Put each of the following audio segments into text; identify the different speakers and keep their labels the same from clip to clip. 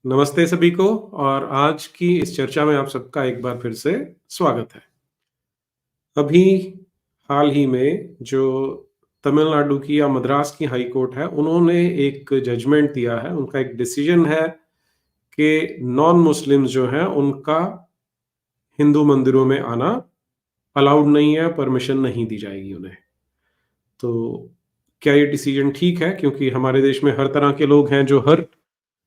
Speaker 1: नमस्ते सभी को और आज की इस चर्चा में आप सबका एक बार फिर से स्वागत है। अभी हाल ही में जो तमिलनाडु की या मद्रास की हाई कोर्ट है, उन्होंने एक जजमेंट दिया है, उनका एक डिसीजन है कि नॉन मुस्लिम्स जो हैं उनका हिंदू मंदिरों में आना अलाउड नहीं है, परमिशन नहीं दी जाएगी उन्हें। तो क्या ये डिसीजन ठीक है? क्योंकि हमारे देश में हर तरह के लोग हैं जो हर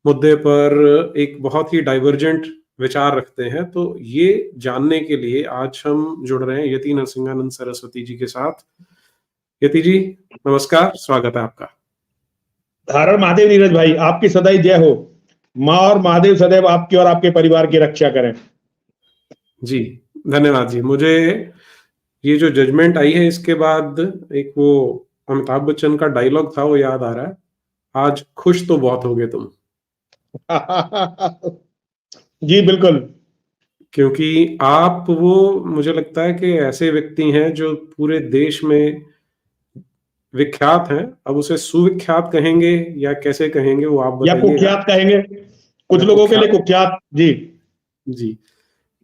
Speaker 1: मुद्दे पर एक बहुत ही डाइवर्जेंट विचार रखते हैं। तो ये जानने के लिए आज हम जुड़ रहे हैं यति नरसिंहानंद सरस्वती जी के साथ। यति जी, नमस्कार, स्वागत है आपका।
Speaker 2: हर हर महादेव। नीरज भाई, आपकी सदैव जय हो। माँ और महादेव सदैव आपकी और आपके परिवार की रक्षा करें।
Speaker 1: जी, धन्यवाद जी। मुझे ये जो जजमेंट आई है इसके बाद एक वो अमिताभ बच्चन का डायलॉग था वो याद आ रहा है, आज खुश तो बहुत हो गए तुम।
Speaker 2: जी बिल्कुल।
Speaker 1: क्योंकि आप वो मुझे लगता है कि ऐसे व्यक्ति हैं जो पूरे देश में विख्यात हैं। अब उसे सुविख्यात कहेंगे या कैसे कहेंगे वो आप
Speaker 2: या
Speaker 1: बताइएगा।
Speaker 2: कुख्यात कहेंगे, कुछ लोगों के लिए कुख्यात। जी
Speaker 1: जी,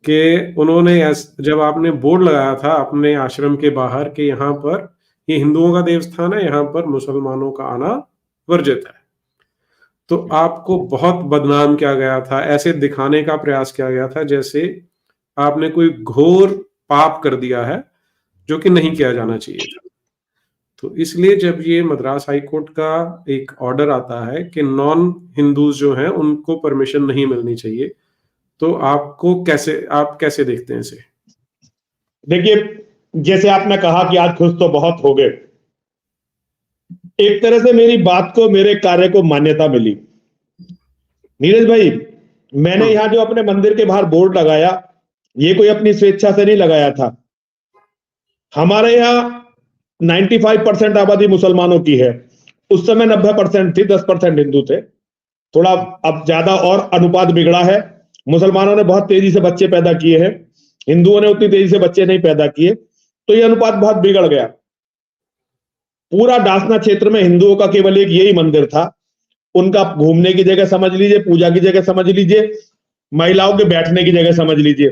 Speaker 1: कि उन्होंने जब आपने बोर्ड लगाया था अपने आश्रम के बाहर कि यहाँ पर ये हिंदुओं का देवस्थान है, यहाँ पर मुसलमानों का आना वर्जित है, तो आपको बहुत बदनाम किया गया था, ऐसे दिखाने का प्रयास किया गया था जैसे आपने कोई घोर पाप कर दिया है जो कि नहीं किया जाना चाहिए था। तो इसलिए जब ये मद्रास हाई कोर्ट का एक ऑर्डर आता है कि नॉन हिंदूज जो हैं उनको परमिशन नहीं मिलनी चाहिए, तो आप कैसे देखते हैं इसे?
Speaker 2: देखिए, जैसे आपने कहा कि आज खुश तो बहुत हो गए, एक तरह से मेरी बात को, मेरे कार्य को मान्यता मिली। नीरज भाई, मैंने यहाँ जो अपने मंदिर के बाहर बोर्ड लगाया, ये कोई अपनी स्वेच्छा से नहीं लगाया था। हमारे यहाँ 95% आबादी मुसलमानों की है। उस समय 90% थी, 10% हिंदू थे। थोड़ा अब ज्यादा और अनुपात बिगड़ा है। मुसलमानों ने बहुत तेजी से बच्चे पैदा किए हैं, हिंदुओं ने उतनी तेजी से बच्चे नहीं पैदा किए, तो यह अनुपात बहुत बिगड़ गया। पूरा डासना क्षेत्र में हिंदुओं का केवल एक यही मंदिर था। उनका घूमने की जगह समझ लीजिए, पूजा की जगह समझ लीजिए, महिलाओं के बैठने की जगह समझ लीजिए।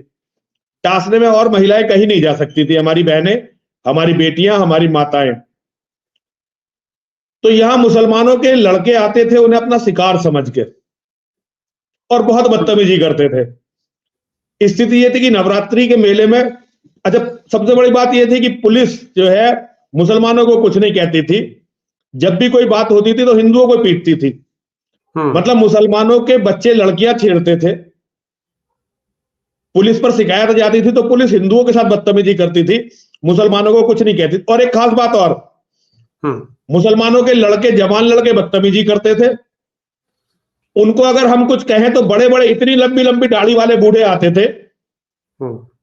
Speaker 2: टासने में और महिलाएं कहीं नहीं जा सकती थी, हमारी बहनें, हमारी बेटियां, हमारी माताएं। तो यहां मुसलमानों के लड़के आते थे उन्हें अपना शिकार समझ के, और बहुत बदतमीजी करते थे। स्थिति यह थी कि नवरात्रि के मेले में, अच्छा सबसे बड़ी बात यह थी कि पुलिस जो है मुसलमानों को कुछ नहीं कहती थी। जब भी कोई बात होती थी तो हिंदुओं को पीटती थी। मतलब मुसलमानों के बच्चे लड़कियां छेड़ते थे, पुलिस पर शिकायत जाती थी तो पुलिस हिंदुओं के साथ बदतमीजी करती थी, मुसलमानों को कुछ नहीं कहती। और एक खास बात और, मुसलमानों के लड़के, जवान लड़के बदतमीजी करते थे। उनको अगर हम कुछ कहें तो बड़े बड़े, इतनी लंबी लंबी दाढ़ी वाले बूढ़े आते थे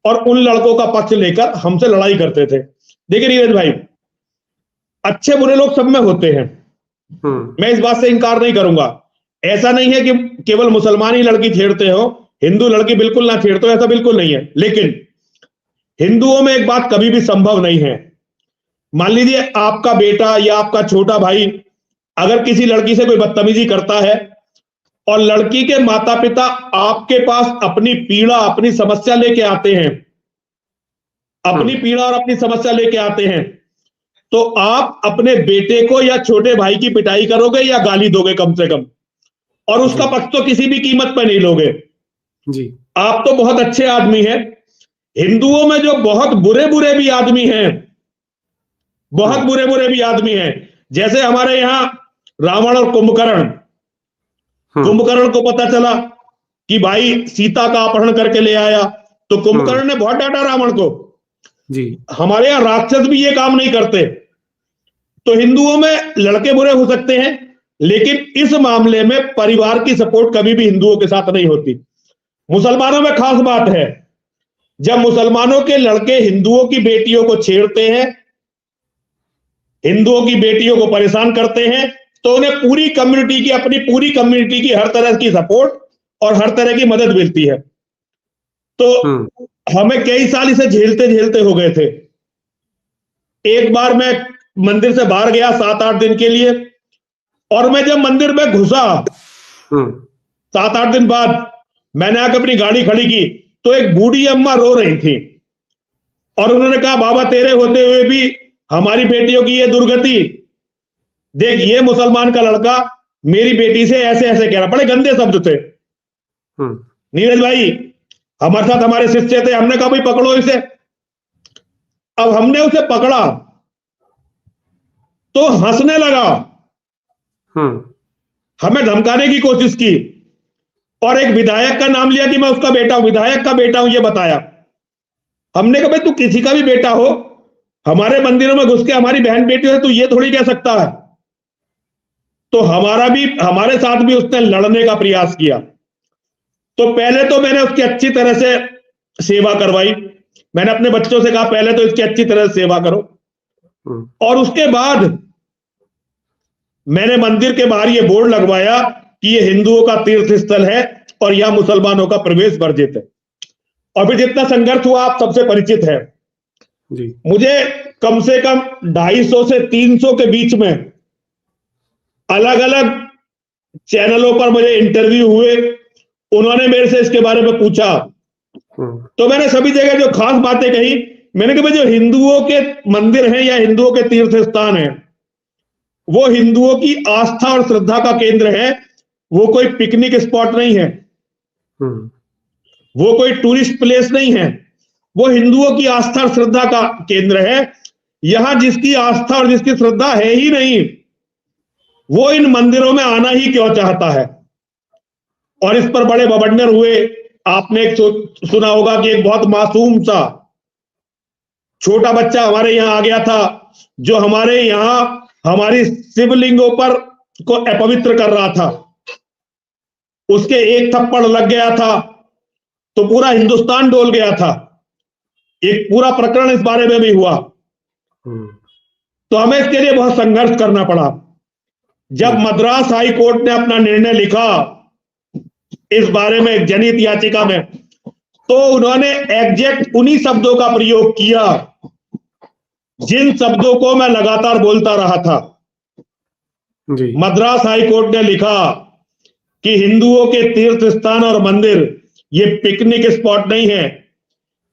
Speaker 2: और उन लड़कों का पक्ष लेकर हमसे लड़ाई करते थे। देखिए नीरज भाई, अच्छे बुरे लोग सब में होते हैं, मैं इस बात से इंकार नहीं करूंगा। ऐसा नहीं है कि केवल मुसलमान ही लड़की छेड़ते हो, हिंदू लड़की बिल्कुल ना छेड़ते हो, ऐसा बिल्कुल नहीं है। लेकिन हिंदुओं में एक बात कभी भी संभव नहीं है। मान लीजिए आपका बेटा या आपका छोटा भाई अगर किसी लड़की से कोई बदतमीजी करता है और लड़की के माता पिता आपके पास अपनी पीड़ा, अपनी समस्या लेके आते हैं, अपनी पीड़ा और अपनी समस्या लेके आते हैं, तो आप अपने बेटे को या छोटे भाई की पिटाई करोगे या गाली दोगे कम से कम, और उसका पक्ष तो किसी भी कीमत पर नहीं लोगे
Speaker 1: जी।
Speaker 2: आप तो बहुत अच्छे आदमी हैं। हिंदुओं में जो बहुत बुरे बुरे भी आदमी हैं, बहुत बुरे बुरे भी आदमी हैं, जैसे हमारे यहां रावण और कुंभकर्ण। कुंभकर्ण को पता चला कि भाई सीता का अपहरण करके ले आया, तो कुंभकर्ण ने बहुत डांटा रावण को।
Speaker 1: जी।
Speaker 2: हमारे यहां राक्षस भी ये काम नहीं करते। तो हिंदुओं में लड़के बुरे हो सकते हैं, लेकिन इस मामले में परिवार की सपोर्ट कभी भी हिंदुओं के साथ नहीं होती। मुसलमानों में खास बात है, जब मुसलमानों के लड़के हिंदुओं की बेटियों को छेड़ते हैं, हिंदुओं की बेटियों को परेशान करते हैं, तो उन्हें पूरी कम्युनिटी की, अपनी पूरी कम्युनिटी की हर तरह की सपोर्ट और हर तरह की मदद मिलती है। तो हमें कई साल इसे झेलते झेलते हो गए थे। एक बार मैं मंदिर से बाहर गया 7-8 दिन के लिए, और मैं जब मंदिर में घुसा 7-8 दिन बाद मैंने आकर अपनी गाड़ी खड़ी की तो एक बूढ़ी अम्मा रो रही थी और उन्होंने कहा, बाबा तेरे होते हुए भी हमारी बेटियों की ये दुर्गति, देख ये मुसलमान का लड़का मेरी बेटी से ऐसे ऐसे कह रहा। बड़े गंदे शब्द थे। नीरज भाई हमारे साथ हमारे शिष्य थे, हमने कहा भाई पकड़ो इसे। अब हमने उसे पकड़ा तो हंसने लगा, हमें धमकाने की कोशिश की और एक विधायक का नाम लिया कि मैं उसका बेटा हूं, विधायक का बेटा हूं, ये बताया। हमने कहा भाई तू किसी का भी बेटा हो, हमारे मंदिरों में घुस के हमारी बहन बेटी हो, तू ये थोड़ी कह सकता है। तो हमारे साथ भी उसने लड़ने का प्रयास किया। तो पहले तो मैंने उसकी अच्छी तरह से सेवा करवाई। मैंने अपने बच्चों से कहा पहले तो इसकी अच्छी तरह से सेवा करो, और उसके बाद मैंने मंदिर के बाहर ये बोर्ड लगवाया कि ये हिंदुओं का तीर्थ स्थल है और यहां मुसलमानों का प्रवेश वर्जित है। और फिर जितना संघर्ष हुआ आप सबसे परिचित है
Speaker 1: जी।
Speaker 2: मुझे कम से कम 250 से 300 के बीच में अलग अलग चैनलों पर मुझे इंटरव्यू हुए, उन्होंने मेरे से इसके बारे में पूछा। तो मैंने सभी जगह जो खास बातें कही, मैंने कहा जो हिंदुओं के मंदिर हैं या हिंदुओं के तीर्थ स्थान है वो हिंदुओं की आस्था और श्रद्धा का केंद्र है, वो कोई पिकनिक स्पॉट नहीं है, वो कोई टूरिस्ट प्लेस नहीं है, वो हिंदुओं की आस्था और श्रद्धा का केंद्र है। यहां जिसकी आस्था और जिसकी श्रद्धा है ही नहीं वो इन मंदिरों में आना ही क्यों चाहता है। और इस पर बड़े बवंडर हुए। आपने एक सुना होगा कि एक बहुत मासूम सा छोटा बच्चा हमारे यहां आ गया था जो हमारे यहां हमारी शिवलिंगों पर को अपवित्र कर रहा था। उसके एक थप्पड़ लग गया था तो पूरा हिंदुस्तान डोल गया था। एक पूरा प्रकरण इस बारे में भी हुआ। तो हमें इसके लिए बहुत संघर्ष करना पड़ा। जब मद्रास हाई कोर्ट ने अपना निर्णय लिखा इस बारे में एक जनहित याचिका में, तो उन्होंने एग्जैक्ट उन्हीं शब्दों का प्रयोग किया जिन शब्दों को मैं लगातार बोलता रहा था
Speaker 1: जी।
Speaker 2: मद्रास हाई कोर्ट ने लिखा कि हिंदुओं के तीर्थ स्थान और मंदिर ये पिकनिक स्पॉट नहीं है,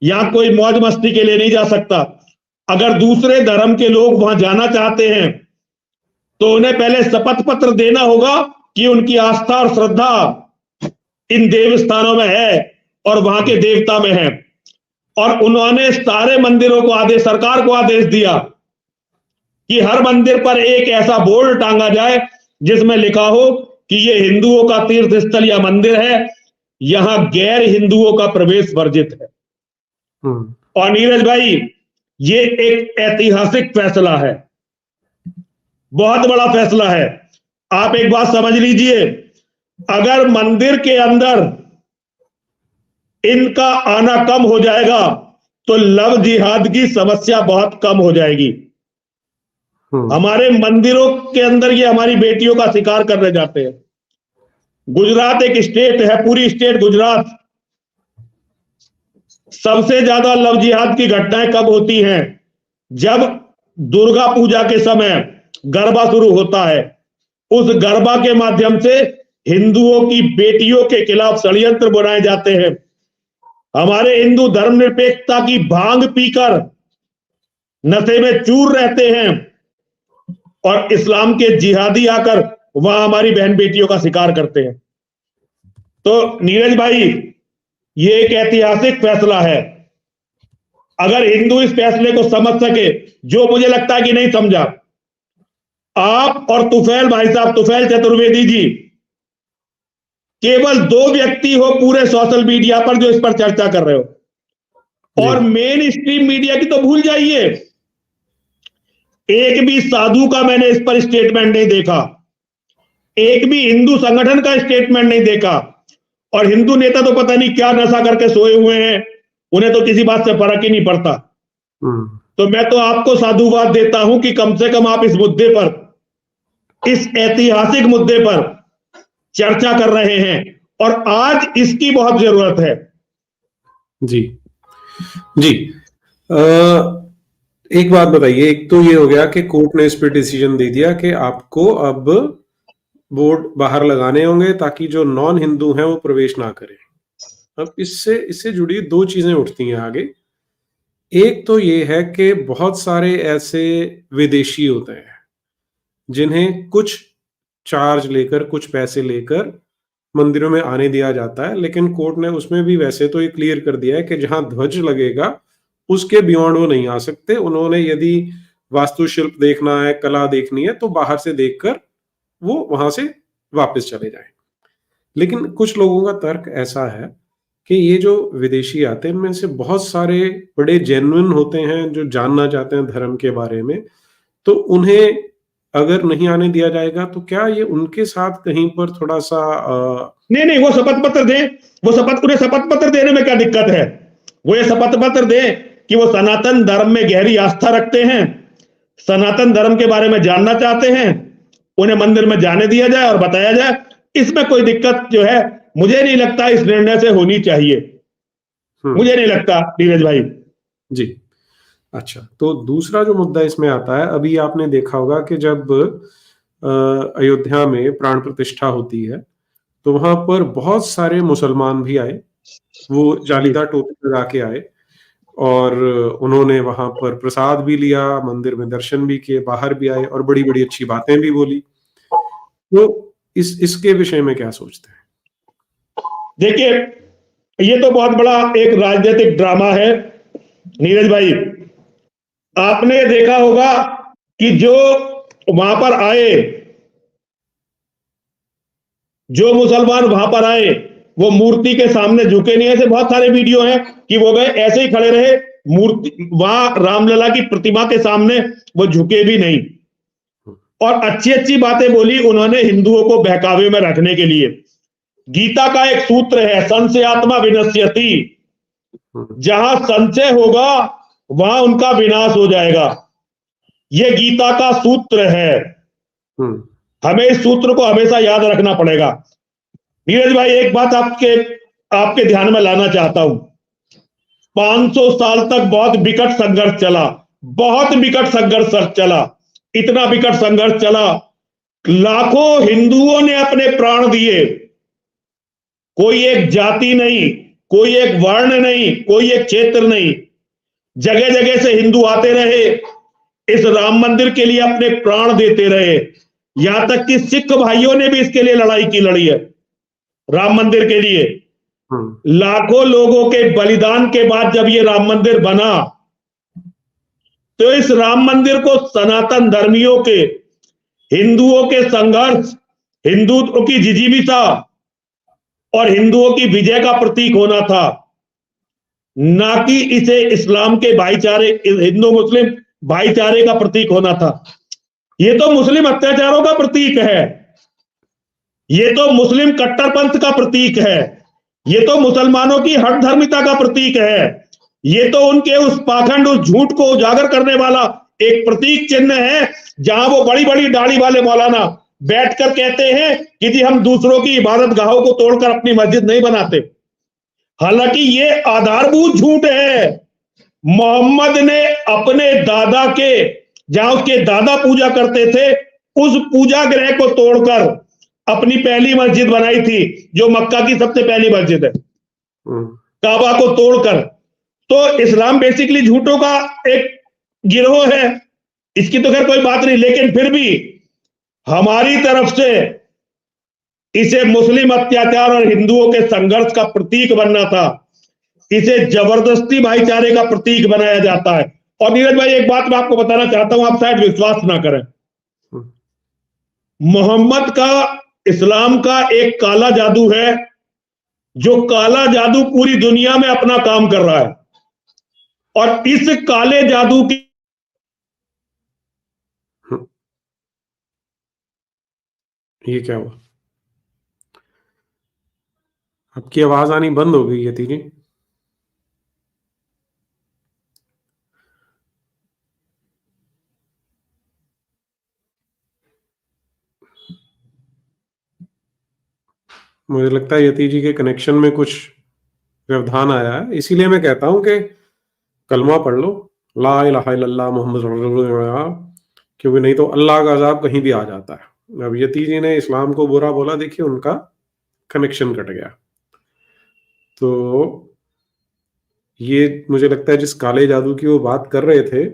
Speaker 2: यहां कोई मौज मस्ती के लिए नहीं जा सकता। अगर दूसरे धर्म के लोग वहां जाना चाहते हैं तो उन्हें पहले शपथ पत्र देना होगा कि उनकी आस्था और श्रद्धा इन देव स्थानों में है और वहां के देवता में है। और उन्होंने सारे मंदिरों को आदेश, सरकार को आदेश दिया कि हर मंदिर पर एक ऐसा बोर्ड टांगा जाए जिसमें लिखा हो कि ये हिंदुओं का तीर्थ स्थल या मंदिर है, यहां गैर हिंदुओं का प्रवेश वर्जित है। और नीरज भाई ये एक ऐतिहासिक फैसला है, बहुत बड़ा फैसला है। आप एक बात समझ लीजिए, अगर मंदिर के अंदर इनका आना कम हो जाएगा तो लव जिहाद की समस्या बहुत कम हो जाएगी। हमारे मंदिरों के अंदर ये हमारी बेटियों का शिकार करने जाते हैं। गुजरात एक स्टेट है, पूरी स्टेट गुजरात, सबसे ज्यादा लव जिहाद की घटनाएं कब होती हैं? जब दुर्गा पूजा के समय गरबा शुरू होता है। उस गरबा के माध्यम से हिंदुओं की बेटियों के खिलाफ षड्यंत्र बनाए जाते हैं। हमारे हिंदू धर्मनिरपेक्षता की भांग पीकर नशे में चूर रहते हैं और इस्लाम के जिहादी आकर वहां हमारी बहन बेटियों का शिकार करते हैं। तो नीरज भाई ये एक ऐतिहासिक फैसला है। अगर हिंदू इस फैसले को समझ सके, जो मुझे लगता है कि नहीं समझा, आप और तुफैल भाई साहब, तुफैल चतुर्वेदी जी, केवल 2 व्यक्ति हो पूरे सोशल मीडिया पर जो इस पर चर्चा कर रहे हो। और मेन स्ट्रीम मीडिया की तो भूल जाइए, एक भी साधु का मैंने इस पर स्टेटमेंट नहीं देखा, एक भी हिंदू संगठन का स्टेटमेंट नहीं देखा। और हिंदू नेता तो पता नहीं क्या नशा करके सोए हुए हैं, उन्हें तो किसी बात से फर्क ही नहीं पड़ता। तो मैं तो आपको साधुवाद देता हूं कि कम से कम आप इस मुद्दे पर, इस ऐतिहासिक मुद्दे पर चर्चा कर रहे हैं और आज इसकी बहुत जरूरत है।
Speaker 1: जी जी। एक बात बताइए, एक तो ये हो गया कि कोर्ट ने इस पे डिसीजन दे दिया कि आपको अब बोर्ड बाहर लगाने होंगे ताकि जो नॉन हिंदू हैं वो प्रवेश ना करें। अब इससे जुड़ी दो चीजें उठती हैं आगे। एक तो ये है कि बहुत सारे ऐसे विदेशी होते हैं जिन्हें कुछ चार्ज लेकर, कुछ पैसे लेकर मंदिरों में आने दिया जाता है, लेकिन कोर्ट ने उसमें भी वैसे तो ये क्लियर कर दिया है कि जहां ध्वज लगेगा उसके बियॉन्ड वो नहीं आ सकते। उन्होंने यदि वास्तुशिल्प देखना है, कला देखनी है, तो बाहर से देखकर वो वहां से वापस चले जाएं। लेकिन कुछ लोगों का तर्क ऐसा है कि ये जो विदेशी आते हैं इनमें से बहुत सारे बड़े जेन्युइन होते हैं जो जानना चाहते हैं धर्म के बारे में, तो उन्हें अगर नहीं आने दिया जाएगा तो क्या ये उनके साथ कहीं पर थोड़ा सा
Speaker 2: नहीं, वो शपथ पत्र दें। उन्हें शपथ पत्र देने में क्या दिक्कत है? वो ये शपथ पत्र दें कि वो सनातन धर्म में गहरी आस्था रखते हैं, सनातन धर्म के बारे में जानना चाहते हैं, उन्हें मंदिर में जाने दिया जाए और बताया जाए। इसमें कोई दिक्कत जो है मुझे नहीं लगता इस निर्णय से होनी चाहिए। मुझे नहीं लगता नीरज भाई
Speaker 1: जी। अच्छा, तो दूसरा जो मुद्दा इसमें आता है, अभी आपने देखा होगा कि जब अयोध्या में प्राण प्रतिष्ठा होती है तो वहां पर बहुत सारे मुसलमान भी आए, वो जालीदार टोपी लगा के आए और उन्होंने वहां पर प्रसाद भी लिया, मंदिर में दर्शन भी किए, बाहर भी आए और बड़ी बड़ी अच्छी बातें भी बोली। तो इसके विषय में क्या सोचते हैं?
Speaker 2: देखिए, ये तो बहुत बड़ा एक राजनीतिक ड्रामा है नीरज भाई। आपने देखा होगा कि जो वहां पर आए, जो मुसलमान वहां पर आए, वो मूर्ति के सामने झुके नहीं। ऐसे बहुत सारे वीडियो हैं कि वो गए ऐसे ही खड़े रहे, मूर्ति वहां रामलला की प्रतिमा के सामने वो झुके भी नहीं, और अच्छी अच्छी बातें बोली उन्होंने हिंदुओं को बहकावे में रखने के लिए। गीता का एक सूत्र है, संशय आत्मा विनश्यति, जहां संशय होगा वहां उनका विनाश हो जाएगा। यह गीता का सूत्र है, हमें इस सूत्र को हमेशा याद रखना पड़ेगा। नीरज भाई, एक बात आपके ध्यान में लाना चाहता हूं। 500 साल तक बहुत विकट संघर्ष चला, बहुत विकट संघर्ष चला, इतना विकट संघर्ष चला, लाखों हिंदुओं ने अपने प्राण दिए। कोई एक जाति नहीं, कोई एक वर्ण नहीं, कोई एक क्षेत्र नहीं, जगह जगह से हिंदू आते रहे, इस राम मंदिर के लिए अपने प्राण देते रहे। यहां तक कि सिख भाइयों ने भी इसके लिए लड़ी है, राम मंदिर के लिए। लाखों लोगों के बलिदान के बाद जब ये राम मंदिर बना, तो इस राम मंदिर को सनातन धर्मियों के, हिंदुओं के संघर्ष, हिंदुओं की जिजीविता और हिंदुओं की विजय का प्रतीक होना था, ना कि इसे इस्लाम के भाईचारे, हिंदू मुस्लिम भाईचारे का प्रतीक होना था। ये तो मुस्लिम अत्याचारों का प्रतीक है, ये तो मुस्लिम कट्टरपंथ का प्रतीक है, ये तो मुसलमानों की हठधर्मिता का प्रतीक है, ये तो उनके उस पाखंड, उस झूठ को उजागर करने वाला एक प्रतीक चिन्ह है, जहां वो बड़ी बड़ी दाढ़ी वाले मौलाना बैठकर कहते हैं कि जी हम दूसरों की इबादत गाहों को तोड़कर अपनी मस्जिद नहीं बनाते। हालांकि ये आधारभूत झूठ है। मोहम्मद ने अपने दादा के, जहां उसके दादा पूजा करते थे, उस पूजा गृह को तोड़कर अपनी पहली मस्जिद बनाई थी, जो मक्का की सबसे पहली मस्जिद है, काबा को तोड़कर। तो इस्लाम बेसिकली झूठों का एक गिरोह है, इसकी तो खैर कोई बात नहीं, लेकिन फिर भी हमारी तरफ से इसे मुस्लिम अत्याचार और हिंदुओं के संघर्ष का प्रतीक बनना था, इसे जबरदस्ती भाईचारे का प्रतीक बनाया जाता है। और नीरज भाई, एक बात मैं आपको बताना चाहता हूं, आप शायद विश्वास ना करें, मोहम्मद का, इस्लाम का एक काला जादू है, जो काला जादू पूरी दुनिया में अपना काम कर रहा है, और इस काले जादू की
Speaker 1: ये क्या हुआ? आपकी आवाज आनी बंद हो गई है तीजी। मुझे लगता है यति जी के कनेक्शन में कुछ व्यवधान आया है, इसीलिए मैं कहता हूं कि कलमा पढ़ लो, ला इलाहा इल्लल्लाह मुहम्मद रसूलुल्लाह, क्योंकि नहीं तो अल्लाह का अजाब कहीं भी आ जाता है। अब यति जी ने इस्लाम को बुरा बोला, देखिए उनका कनेक्शन कट गया। तो ये मुझे लगता है जिस काले जादू की वो बात कर रहे थे,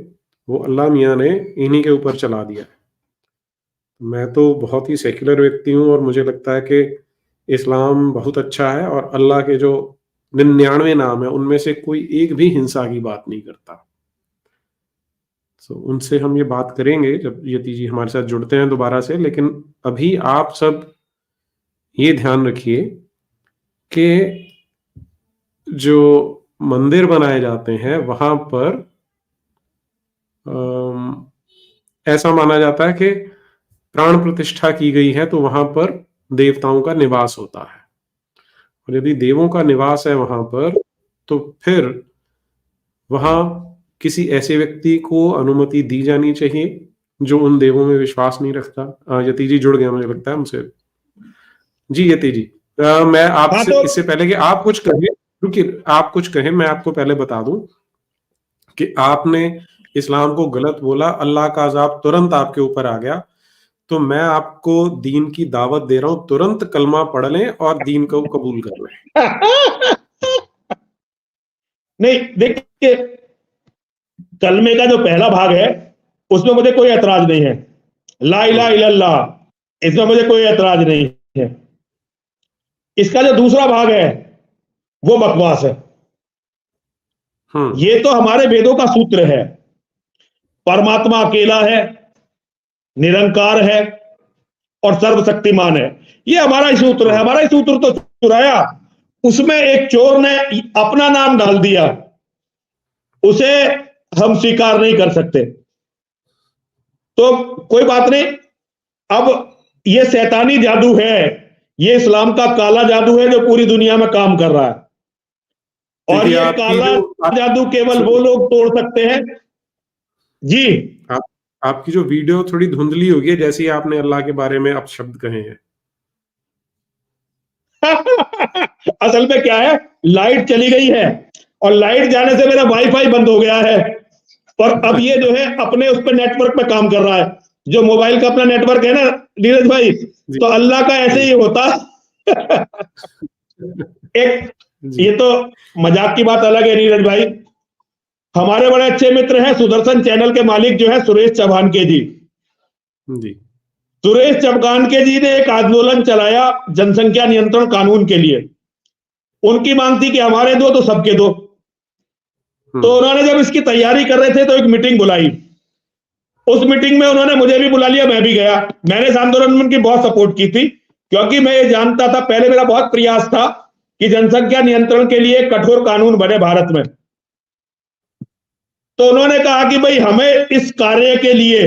Speaker 1: वो अल्लाह मियाँ ने इन्हीं के ऊपर चला दिया है। मैं तो बहुत ही सेक्युलर व्यक्ति हूँ और मुझे लगता है कि इस्लाम बहुत अच्छा है और अल्लाह के जो 99 नाम है उनमें से कोई एक भी हिंसा की बात नहीं करता। तो उनसे हम ये बात करेंगे जब यति जी हमारे साथ जुड़ते हैं दोबारा से, लेकिन अभी आप सब ये ध्यान रखिए कि जो मंदिर बनाए जाते हैं वहां पर ऐसा माना जाता है कि प्राण प्रतिष्ठा की गई है तो वहां पर देवताओं का निवास होता है, और यदि देवों का निवास है वहां पर तो फिर वहां किसी ऐसे व्यक्ति को अनुमति दी जानी चाहिए जो उन देवों में विश्वास नहीं रखता। यति जी जुड़ गया मुझे लगता है हमसे। जी यति जी, मैं आपसे
Speaker 2: तो
Speaker 1: इससे पहले कि आप कुछ कहें, क्योंकि आप कुछ कहें, मैं आपको पहले बता दूं कि आपने इस्लाम को गलत बोला, अल्लाह का अजाब तुरंत आपके ऊपर आ गया, तो मैं आपको दीन की दावत दे रहा हूं, तुरंत कलमा पढ़ लें और दीन को कबूल कर लें।
Speaker 2: नहीं देखिए, कलमे का जो पहला भाग है उसमें मुझे कोई ऐतराज नहीं है, ला इलाहा इल्लल्लाह, इसमें मुझे कोई ऐतराज नहीं है। इसका जो दूसरा भाग है वो बकवास है। ये तो हमारे वेदों का सूत्र है, परमात्मा अकेला है, निरंकार है और सर्वशक्तिमान है। ये हमारा ही सूत्र है। हमारा ही सूत्र तो चुराया, उसमें एक चोर ने अपना नाम डाल दिया, उसे हम स्वीकार नहीं कर सकते। तो कोई बात नहीं, अब ये शैतानी जादू है, ये इस्लाम का काला जादू है जो पूरी दुनिया में काम कर रहा है, और ये काला जादू केवल वो लोग तोड़ सकते हैं। जी,
Speaker 1: आपकी जो वीडियो थोड़ी धुंधली होगी है, जैसे ही आपने अल्लाह के बारे में अपशब्द कहे हैं।
Speaker 2: असल में क्या है, लाइट चली गई है और लाइट जाने से मेरा वाईफाई बंद हो गया है, और अब ये जो है अपने उस पर नेटवर्क पे काम कर रहा है, जो मोबाइल का अपना नेटवर्क है ना नीरज भाई, तो अल्लाह का ऐसे ही होता। एक ये तो मजाक की बात अलग है नीरज भाई, हमारे बड़े अच्छे मित्र हैं सुदर्शन चैनल के मालिक जो है सुरेश चौहानके जी। सुरेश चौहानके जी ने एक आंदोलन चलाया जनसंख्या नियंत्रण कानून के लिए। उनकी मांग थी कि हमारे दो तो सबके दो। तो उन्होंने जब इसकी तैयारी कर रहे थे तो एक मीटिंग बुलाई, उस मीटिंग में उन्होंने मुझे भी बुला लिया, मैं भी गया। मैंने इस आंदोलन में उनकी बहुत सपोर्ट की थी, क्योंकि मैं ये जानता था, पहले मेरा बहुत प्रयास था कि जनसंख्या नियंत्रण के लिए कठोर कानून बने भारत में। तो उन्होंने कहा कि भाई हमें इस कार्य के लिए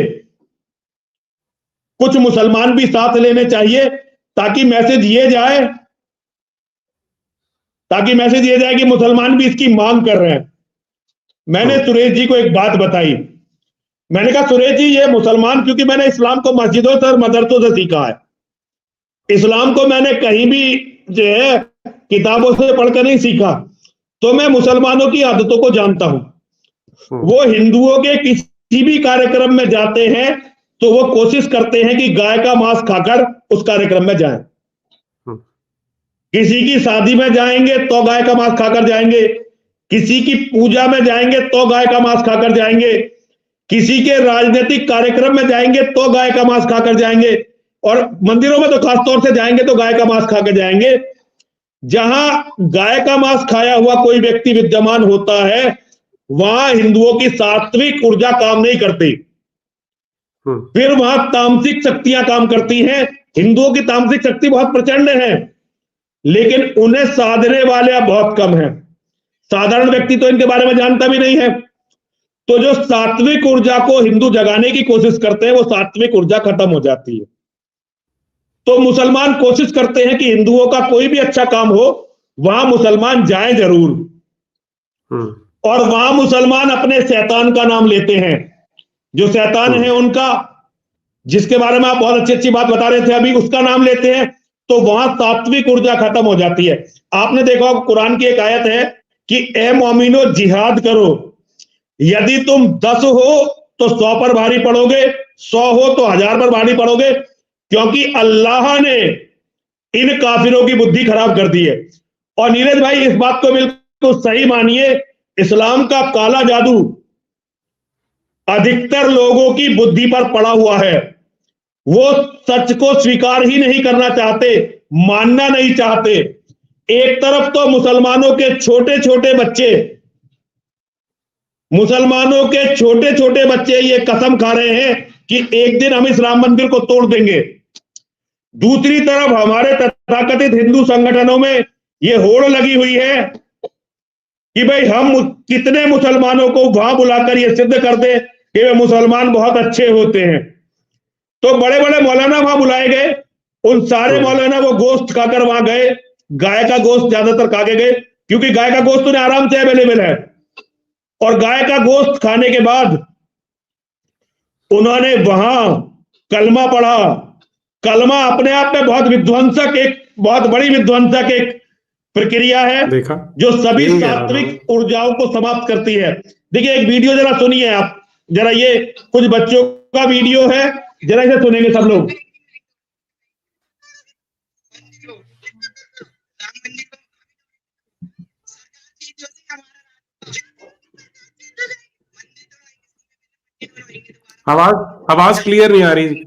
Speaker 2: कुछ मुसलमान भी साथ लेने चाहिए, ताकि मैसेज ये जाए कि मुसलमान भी इसकी मांग कर रहे हैं। मैंने सुरेश जी को एक बात बताई, मैंने कहा सुरेश जी, ये मुसलमान, क्योंकि मैंने इस्लाम को मस्जिदों से और मदरसों से सीखा है, इस्लाम को मैंने कहीं भी जो है किताबों से पढ़कर नहीं सीखा, तो मैं मुसलमानों की आदतों को जानता हूं। वो हिंदुओं के किसी भी कार्यक्रम में जाते हैं तो वो कोशिश करते हैं कि गाय का मांस खाकर उस कार्यक्रम में जाएं। किसी की शादी में जाएंगे तो गाय का मांस खाकर जाएंगे, किसी की पूजा में जाएंगे तो गाय का मांस खाकर जाएंगे, किसी के राजनीतिक कार्यक्रम में जाएंगे तो गाय का मांस खाकर जाएंगे, और मंदिरों में तो खासतौर से जाएंगे तो गाय का मांस खाकर जाएंगे। जहां गाय का मांस खाया हुआ कोई व्यक्ति विद्यमान होता है, वहां हिंदुओं की सात्विक ऊर्जा काम नहीं करती, फिर वहां तामसिक शक्तियां काम करती हैं। हिंदुओं की तामसिक शक्ति बहुत प्रचंड है, लेकिन उन्हें साधने वाले बहुत कम हैं। साधारण व्यक्ति तो इनके बारे में जानता भी नहीं है। तो जो सात्विक ऊर्जा को हिंदू जगाने की कोशिश करते हैं, वो सात्विक ऊर्जा खत्म हो जाती है। तो मुसलमान कोशिश करते हैं कि हिंदुओं का कोई भी अच्छा काम हो, वहां मुसलमान जाएं जरूर, और वहां मुसलमान अपने शैतान का नाम लेते हैं। जो शैतान है उनका, जिसके बारे में आप बहुत अच्छी अच्छी बात बता रहे थे अभी, उसका नाम लेते हैं, तो वहां सात्विक ऊर्जा खत्म हो जाती है। आपने देखा कुरान की एक आयत है कि ए मोमिनो जिहाद करो, यदि तुम 10 हो तो 100 पर भारी पड़ोगे, 100 हो तो 1000 पर भारी पड़ोगे, क्योंकि अल्लाह ने इन काफिरों की बुद्धि खराब कर दी है। और नीरज भाई इस बात को बिल्कुल सही मानिए, इस्लाम का काला जादू अधिकतर लोगों की बुद्धि पर पड़ा हुआ है। वो सच को स्वीकार ही नहीं करना चाहते, मानना नहीं चाहते। एक तरफ तो मुसलमानों के छोटे छोटे बच्चे ये कसम खा रहे हैं कि एक दिन हम इस राम मंदिर को तोड़ देंगे। दूसरी तरफ हमारे तथाकथित हिंदू संगठनों में ये होड़ लगी हुई है कि भाई हम कितने मुसलमानों को वहां बुलाकर ये सिद्ध कर दे कि वे मुसलमान बहुत अच्छे होते हैं। तो बड़े बड़े मौलाना वहां बुलाए गए, उन सारे मौलाना वो गोश्त खाकर वहां गए, गाय का गोश्त ज्यादातर खा के गए, क्योंकि गाय का गोश्त उन्हें आराम से अवेलेबल है। और गाय का गोश्त खाने के बाद उन्होंने वहां कलमा पढ़ा। कलमा अपने आप में बहुत बड़ी विध्वंसक एक प्रक्रिया है,
Speaker 1: देखा
Speaker 2: जो सभी सात्विक ऊर्जाओं को समाप्त करती है। देखिए एक वीडियो जरा सुनिए आप, जरा ये कुछ बच्चों का वीडियो है, जरा इसे सुनेंगे सब लोग।
Speaker 1: आवाज क्लियर नहीं आ रही।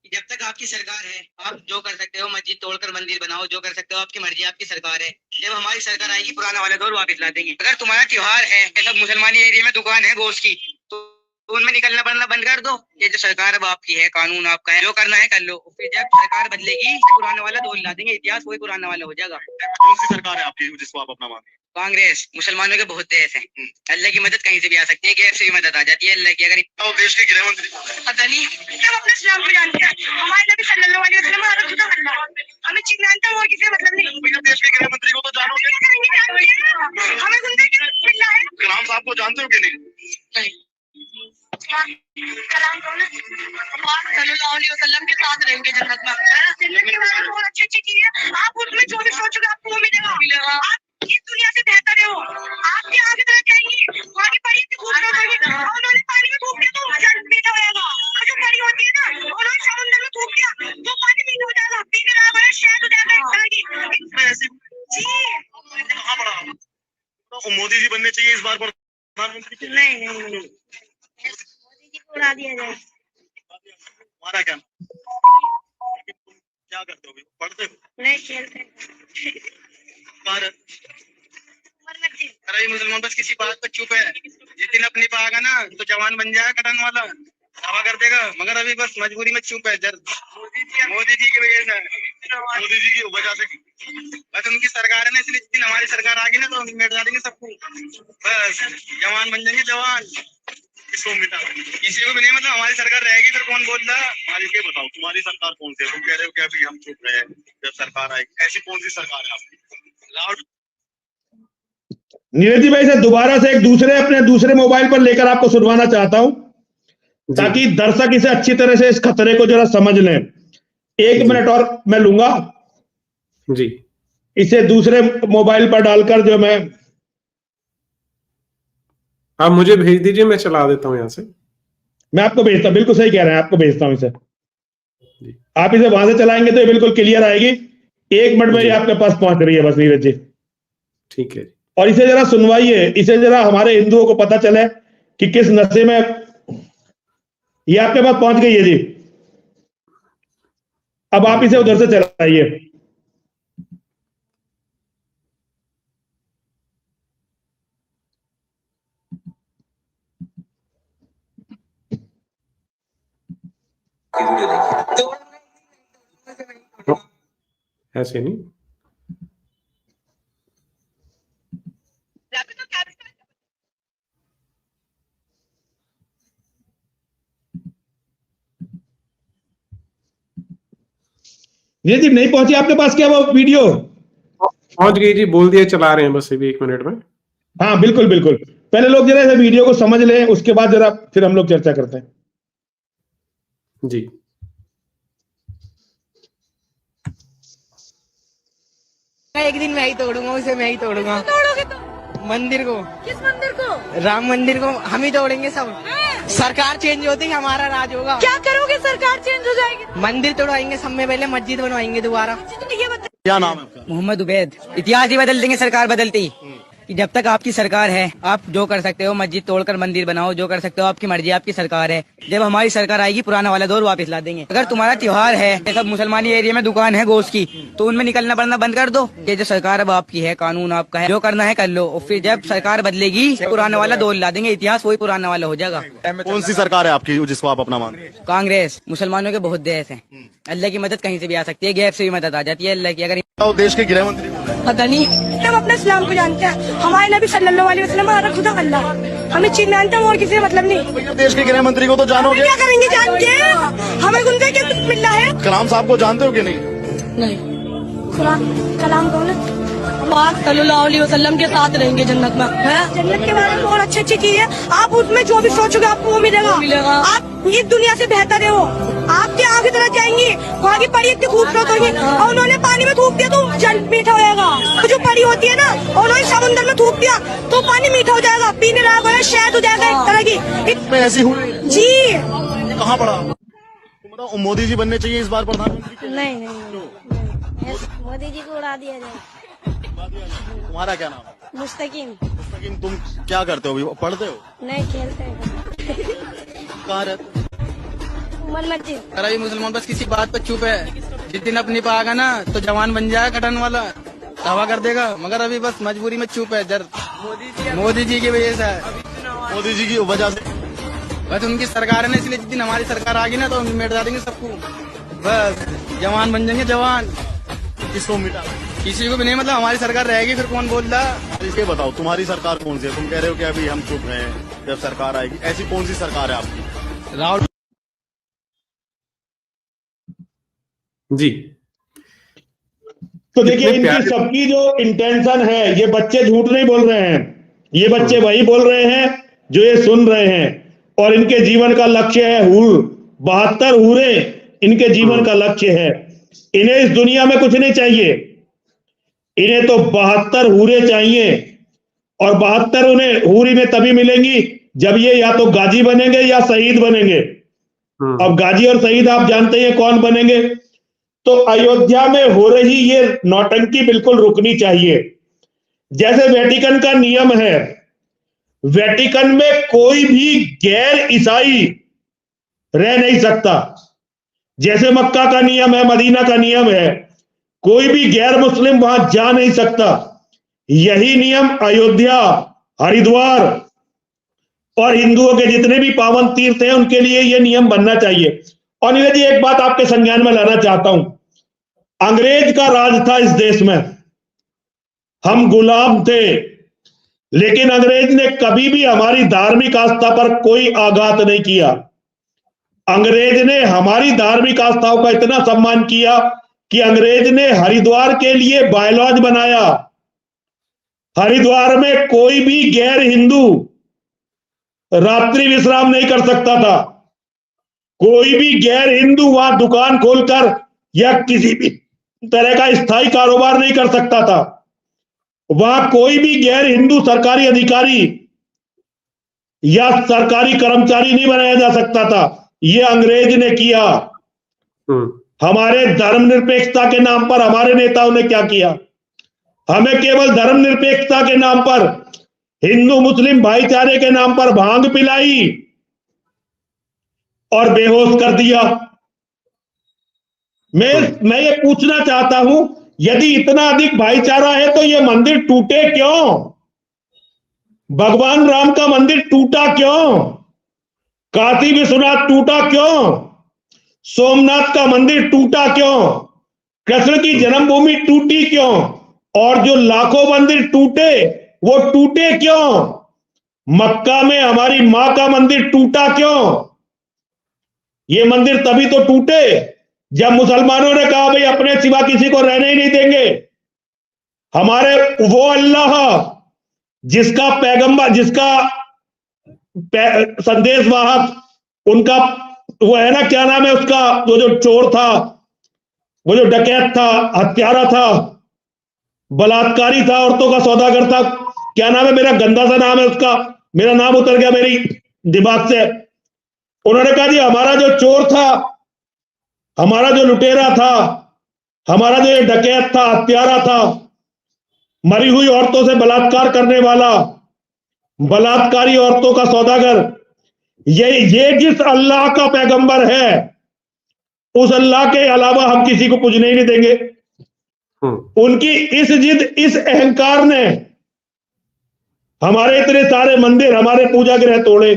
Speaker 3: जब तक आपकी सरकार है, आप जो कर सकते हो, मस्जिद तोड़कर मंदिर बनाओ, जो कर सकते हो, आपकी मर्जी, आपकी सरकार है। जब हमारी सरकार आएगी, पुराना वाला दौर वापस ला देंगे। अगर तुम्हारा त्योहार है, सब मुसलमानी एरिया में दुकान है गोश्त की, तो उनमें निकलना बनना बंद कर दो। ये जो सरकार अब आपकी है, कानून आपका है, जो करना है कर लो। फिर जब सरकार बदलेगी, पुराना वाला दौर ला देंगे, इतिहास वही पुराना वाला हो जाएगा। कौन सी सरकार है आपकी जिसको आप अपना मानते हैं? कांग्रेस। मुसलमानों के बहुत देश हैं, अल्लाह की मदद कहीं से भी आ सकती है, गैर से भी मदद आ जाती है अल्लाह की। अगर तो देश के गृह मंत्री पता नहीं, हम अपने इस्लाम को जानते हैं, हमारे नबी सल्लल्लाहु अलैहि वसल्लम हमारा खुदा अल्लाह, हमें चिन्हता है और किसी मतलब नहीं। देश के गृह मंत्री को तो जानोगे, हमें सुनते हैं कलाम साहब को जानते हो कि नहीं? सल्लल्लाहु अलैहि वसल्लम के साथ रहेंगे जन्नत में। जन्नत के बारे में बहुत अच्छी चीज है, आप उसमें जो भी सोचोगे आपको वो मिलेगा। आप इस दुनिया से बेहतर हो, आपकी आगे तरह जाएंगी, वहाँ की परी से खूबसूरत होगी। और उन्होंने पानी में थूक दिया तो जल मीठा हो जाएगा। और जो परी होती है ना, उन्होंने समुद्र में थूक दिया तो पानी मीठा हो जाएगा, पीने बराबर है, शहद हो जाएगा जी। कहाँ पड़ा? तो मोदी जी बनने चाहिए इस बार प्रधानमंत्री? नहीं मोदी जी को उड़ा दिया जाए। हमारा क्या करते हो? पढ़ते हो? नहीं, खेलते। अरे मुसलमान बस किसी बात पर चुप है, जिस दिन अपने पे आएगा ना तो जवान बन जाएगा कटन वाला, दावा कर देगा। मगर अभी बस मजबूरी में चुप है, मोदी जी की वजह से, मोदी जी की वजह से बस उनकी सरकार है ना, इसलिए जिस दिन हमारी सरकार आ गई ना तो मिट जाएंगे सबको, बस जवान बन जाएंगे जवान। किसको मिटा? किसी को भी नहीं। मतलब हमारी सरकार रहेगी फिर कौन बोल रहा? आज ये बताओ तुम्हारी सरकार कौन सी है? तुम कह रहे हो कि अभी हम चुप रहे, जब सरकार आएगी, ऐसी कौन सी सरकार है आपकी?
Speaker 2: नीरज जी भाई से दोबारा से अपने दूसरे मोबाइल पर लेकर आपको सुनवाना चाहता हूं, ताकि दर्शक इसे अच्छी तरह से इस खतरे को जरा समझ लें। 1 मिनट और मैं लूंगा
Speaker 1: जी,
Speaker 2: इसे दूसरे मोबाइल पर डालकर, जो
Speaker 1: आप मुझे भेज दीजिए, मैं चला देता हूं यहां से।
Speaker 2: मैं आपको भेजता, बिल्कुल सही कह रहे हैं, आपको भेजता हूं इसे। आप इसे वहां से चलाएंगे तो ये बिल्कुल क्लियर आएगी। 1 मिनट में ये आपके पास पहुंच रही है बस नीरज जी।
Speaker 1: ठीक है।
Speaker 2: और इसे जरा सुनवाइए, इसे जरा हमारे हिंदुओं को पता चले कि किस नशे में ये आपके पास पहुंच गई है जी। अब आप इसे उधर से चलाइए।
Speaker 1: ऐसे नहीं,
Speaker 2: ये जी नहीं पहुंची आपके पास क्या वो वीडियो?
Speaker 1: पहुंच गई जी, बोल दिया चला रहे हैं बस अभी 1 मिनट में।
Speaker 2: हाँ बिल्कुल बिल्कुल, पहले लोग जरा इस वीडियो को समझ लें, उसके बाद जरा फिर हम लोग चर्चा करते हैं
Speaker 1: जी।
Speaker 4: एक दिन मैं ही तोड़ूंगा उसे, मैं ही तोड़ूंगा। मंदिर को।
Speaker 5: किस मंदिर को?
Speaker 4: राम मंदिर को हम ही तोड़ेंगे सब। सरकार चेंज होती है हमारा राज होगा।
Speaker 5: क्या करोगे? सरकार चेंज हो जाएगी,
Speaker 4: मंदिर तोड़वाएंगे, सब में पहले मस्जिद बनवाएंगे दोबारा।
Speaker 5: ये बताइए,
Speaker 6: क्या नाम है आपका?
Speaker 4: मोहम्मद उबैद। इतिहास ही बदल देंगे सरकार बदलती। कि जब तक आपकी सरकार है आप जो कर सकते हो, मस्जिद तोड़कर मंदिर बनाओ, जो कर सकते हो आपकी मर्जी, आपकी सरकार है। जब हमारी सरकार आएगी पुराना वाला दौर वापस ला देंगे। अगर तुम्हारा त्योहार है, सब मुसलमानी एरिया में दुकान है गोश्त की, तो उनमें निकलना पड़ना बंद कर दो। ये जो सरकार अब आपकी है, कानून आपका है, जो करना है कर लो। और फिर जब सरकार बदलेगी पुराना वाला दौर ला देंगे, इतिहास वही पुराना वाला हो जाएगा।
Speaker 6: कौन सी सरकार है आपकी जिसको आप अपना मानते हैं?
Speaker 4: कांग्रेस। मुसलमानों के बहुत देश हैं, अल्लाह की मदद कहीं से भी आ सकती है, गैप से भी मदद आ जाती है अल्लाह की। अगर
Speaker 6: तो देश के गृह मंत्री
Speaker 5: पता नहीं, हम अपने इस्लाम को जानते हैं, हमारे नबी सल्लल्लाहु अलैहि वसल्लम हमारा खुदा अल्लाह, हमें चीज मानते हैं और किसी से मतलब नहीं।
Speaker 6: देश के गृह मंत्री को तो जानोगे?
Speaker 5: क्या करेंगे जान के? हमें उनसे क्या मिलना है?
Speaker 6: कलाम साहब को जानते हो कि नहीं?
Speaker 5: नहीं। कलाम कौन है? सल्लल्लाहु अलैहि वसल्लम के साथ रहेंगे जन्नत में। जन्नत के बारे में बहुत अच्छी चीज है, आप उसमें जो भी सोचोगे आपको वो मिलेगा। आप इस दुनिया से बेहतर है, वो आपके आगे तरह जाएंगी, वहाँ की परी इतनी खूबसूरत होगी, और उन्होंने पानी में थूक दिया तो जल मीठा हो जाएगा। जो परी होती है ना, उन्होंने समुद्र में थूक दिया तो पानी मीठा हो जाएगा, पीने लायक हो, शहद हो जाएगा एक तरह की।
Speaker 6: मैं ऐसी हुई
Speaker 5: जी
Speaker 6: कहाँ पड़ा? तुम बताओ, मोदी जी बनने चाहिए इस बार प्रधानमंत्री के?
Speaker 5: नहीं, मोदी जी को उड़ा दिया जाए।
Speaker 6: तुम्हारा क्या नाम है?
Speaker 5: मुस्तकीम।
Speaker 6: मुस्तकीम, तुम क्या करते हो? अभी पढ़ते हो?
Speaker 5: नहीं, खेलते हैं।
Speaker 6: कहाँ रहते?
Speaker 5: मस्जिद।
Speaker 4: अरे मुसलमान बस किसी बात पर चुप है, जिस दिन अपनी पे आगा ना तो जवान बन जाएगा कटन वाला, दावा कर देगा। मगर अभी बस मजबूरी में चुप है, जर मोदी जी की वजह से है।
Speaker 6: मोदी जी की वजह से
Speaker 4: बस उनकी सरकार है ना, इसलिए जिस दिन हमारी सरकार आ गई ना तो हम मिटा देंगे सबको। बस जवान बन जाएंगे जवान।
Speaker 6: किसको मिटा?
Speaker 4: किसी को भी नहीं, मतलब हमारी सरकार रहेगी फिर कौन बोल रहा।
Speaker 6: ये बताओ, तुम्हारी सरकार कौन सी है? तुम कह रहे हो कि अभी हम चुप हैं, जब सरकार आएगी। ऐसी कौन सी सरकार है आपकी?
Speaker 4: राहुल
Speaker 1: जी।
Speaker 2: तो देखिए, इनकी सबकी जो इंटेंशन है, ये बच्चे झूठ नहीं बोल रहे हैं, ये बच्चे वही बोल रहे हैं जो ये सुन रहे हैं। और इनके जीवन का लक्ष्य है हूर, 72 हूरे इनके जीवन का लक्ष्य है। इन्हें इस दुनिया में कुछ नहीं चाहिए, इन्हें तो 72 हूरे चाहिए। और 72 उन्हें हूर इन्हें तभी मिलेंगी जब ये या तो गाजी बनेंगे या शहीद बनेंगे। अब गाजी और शहीद आप जानते हैं कौन बनेंगे। तो अयोध्या में हो रही ये नौटंकी बिल्कुल रुकनी चाहिए। जैसे वेटिकन का नियम है, वेटिकन में कोई भी गैर ईसाई रह नहीं सकता। जैसे मक्का का नियम है, मदीना का नियम है, कोई भी गैर मुस्लिम वहां जा नहीं सकता। यही नियम अयोध्या, हरिद्वार और हिंदुओं के जितने भी पावन तीर्थ हैं उनके लिए यह नियम बनना चाहिए। और नीरज जी, एक बात आपके संज्ञान में लाना चाहता हूं, अंग्रेज का राज था इस देश में, हम गुलाम थे, लेकिन अंग्रेज ने कभी भी हमारी धार्मिक आस्था पर कोई आघात नहीं किया। अंग्रेज ने हमारी धार्मिक आस्थाओं का इतना सम्मान किया कि अंग्रेज ने हरिद्वार के लिए बायलॉज बनाया। हरिद्वार में कोई भी गैर हिंदू रात्रि विश्राम नहीं कर सकता था, कोई भी गैर हिंदू वहां दुकान खोलकर या किसी भी तरह का स्थायी कारोबार नहीं कर सकता था। वहां कोई भी गैर हिंदू सरकारी अधिकारी या सरकारी कर्मचारी नहीं बनाया जा सकता था। यह अंग्रेज ने किया। हमारे धर्मनिरपेक्षता के नाम पर हमारे नेताओं ने क्या किया? हमें केवल धर्मनिरपेक्षता के नाम पर, हिंदू मुस्लिम भाईचारे के नाम पर भांग पिलाई और बेहोश कर दिया। मैं ये पूछना चाहता हूं, यदि इतना अधिक भाईचारा है तो ये मंदिर टूटे क्यों? भगवान राम का मंदिर टूटा क्यों? काशी विश्वनाथ टूटा क्यों? सोमनाथ का मंदिर टूटा क्यों? कृष्ण की जन्मभूमि टूटी क्यों? और जो लाखों मंदिर टूटे वो टूटे क्यों? मक्का में हमारी मां का मंदिर टूटा क्यों? ये मंदिर तभी तो टूटे जब मुसलमानों ने कहा भाई अपने सिवा किसी को रहने ही नहीं देंगे। हमारे वो अल्लाह जिसका पैगंबर, जिसका संदेश वाहक, उनका वो है ना, क्या नाम है उसका, वो जो चोर था, वो जो डकैत था, हत्यारा था, बलात्कारी था, औरतों का सौदागर था, क्या नाम है, मेरा गंदा सा नाम है उसका, मेरा नाम उतर गया मेरी दिमाग से। उन्होंने कहा जी हमारा जो चोर था, हमारा जो लुटेरा था, हमारा जो ये डकैत था, हत्यारा था, मरी हुई औरतों से बलात्कार करने वाला, बलात्कारी औरतों का सौदागर, ये जिस अल्लाह का पैगंबर है, उस अल्लाह के अलावा हम किसी को पूजने ही नहीं देंगे। उनकी इस जिद, इस अहंकार ने हमारे इतने सारे मंदिर, हमारे पूजा गृह तोड़े,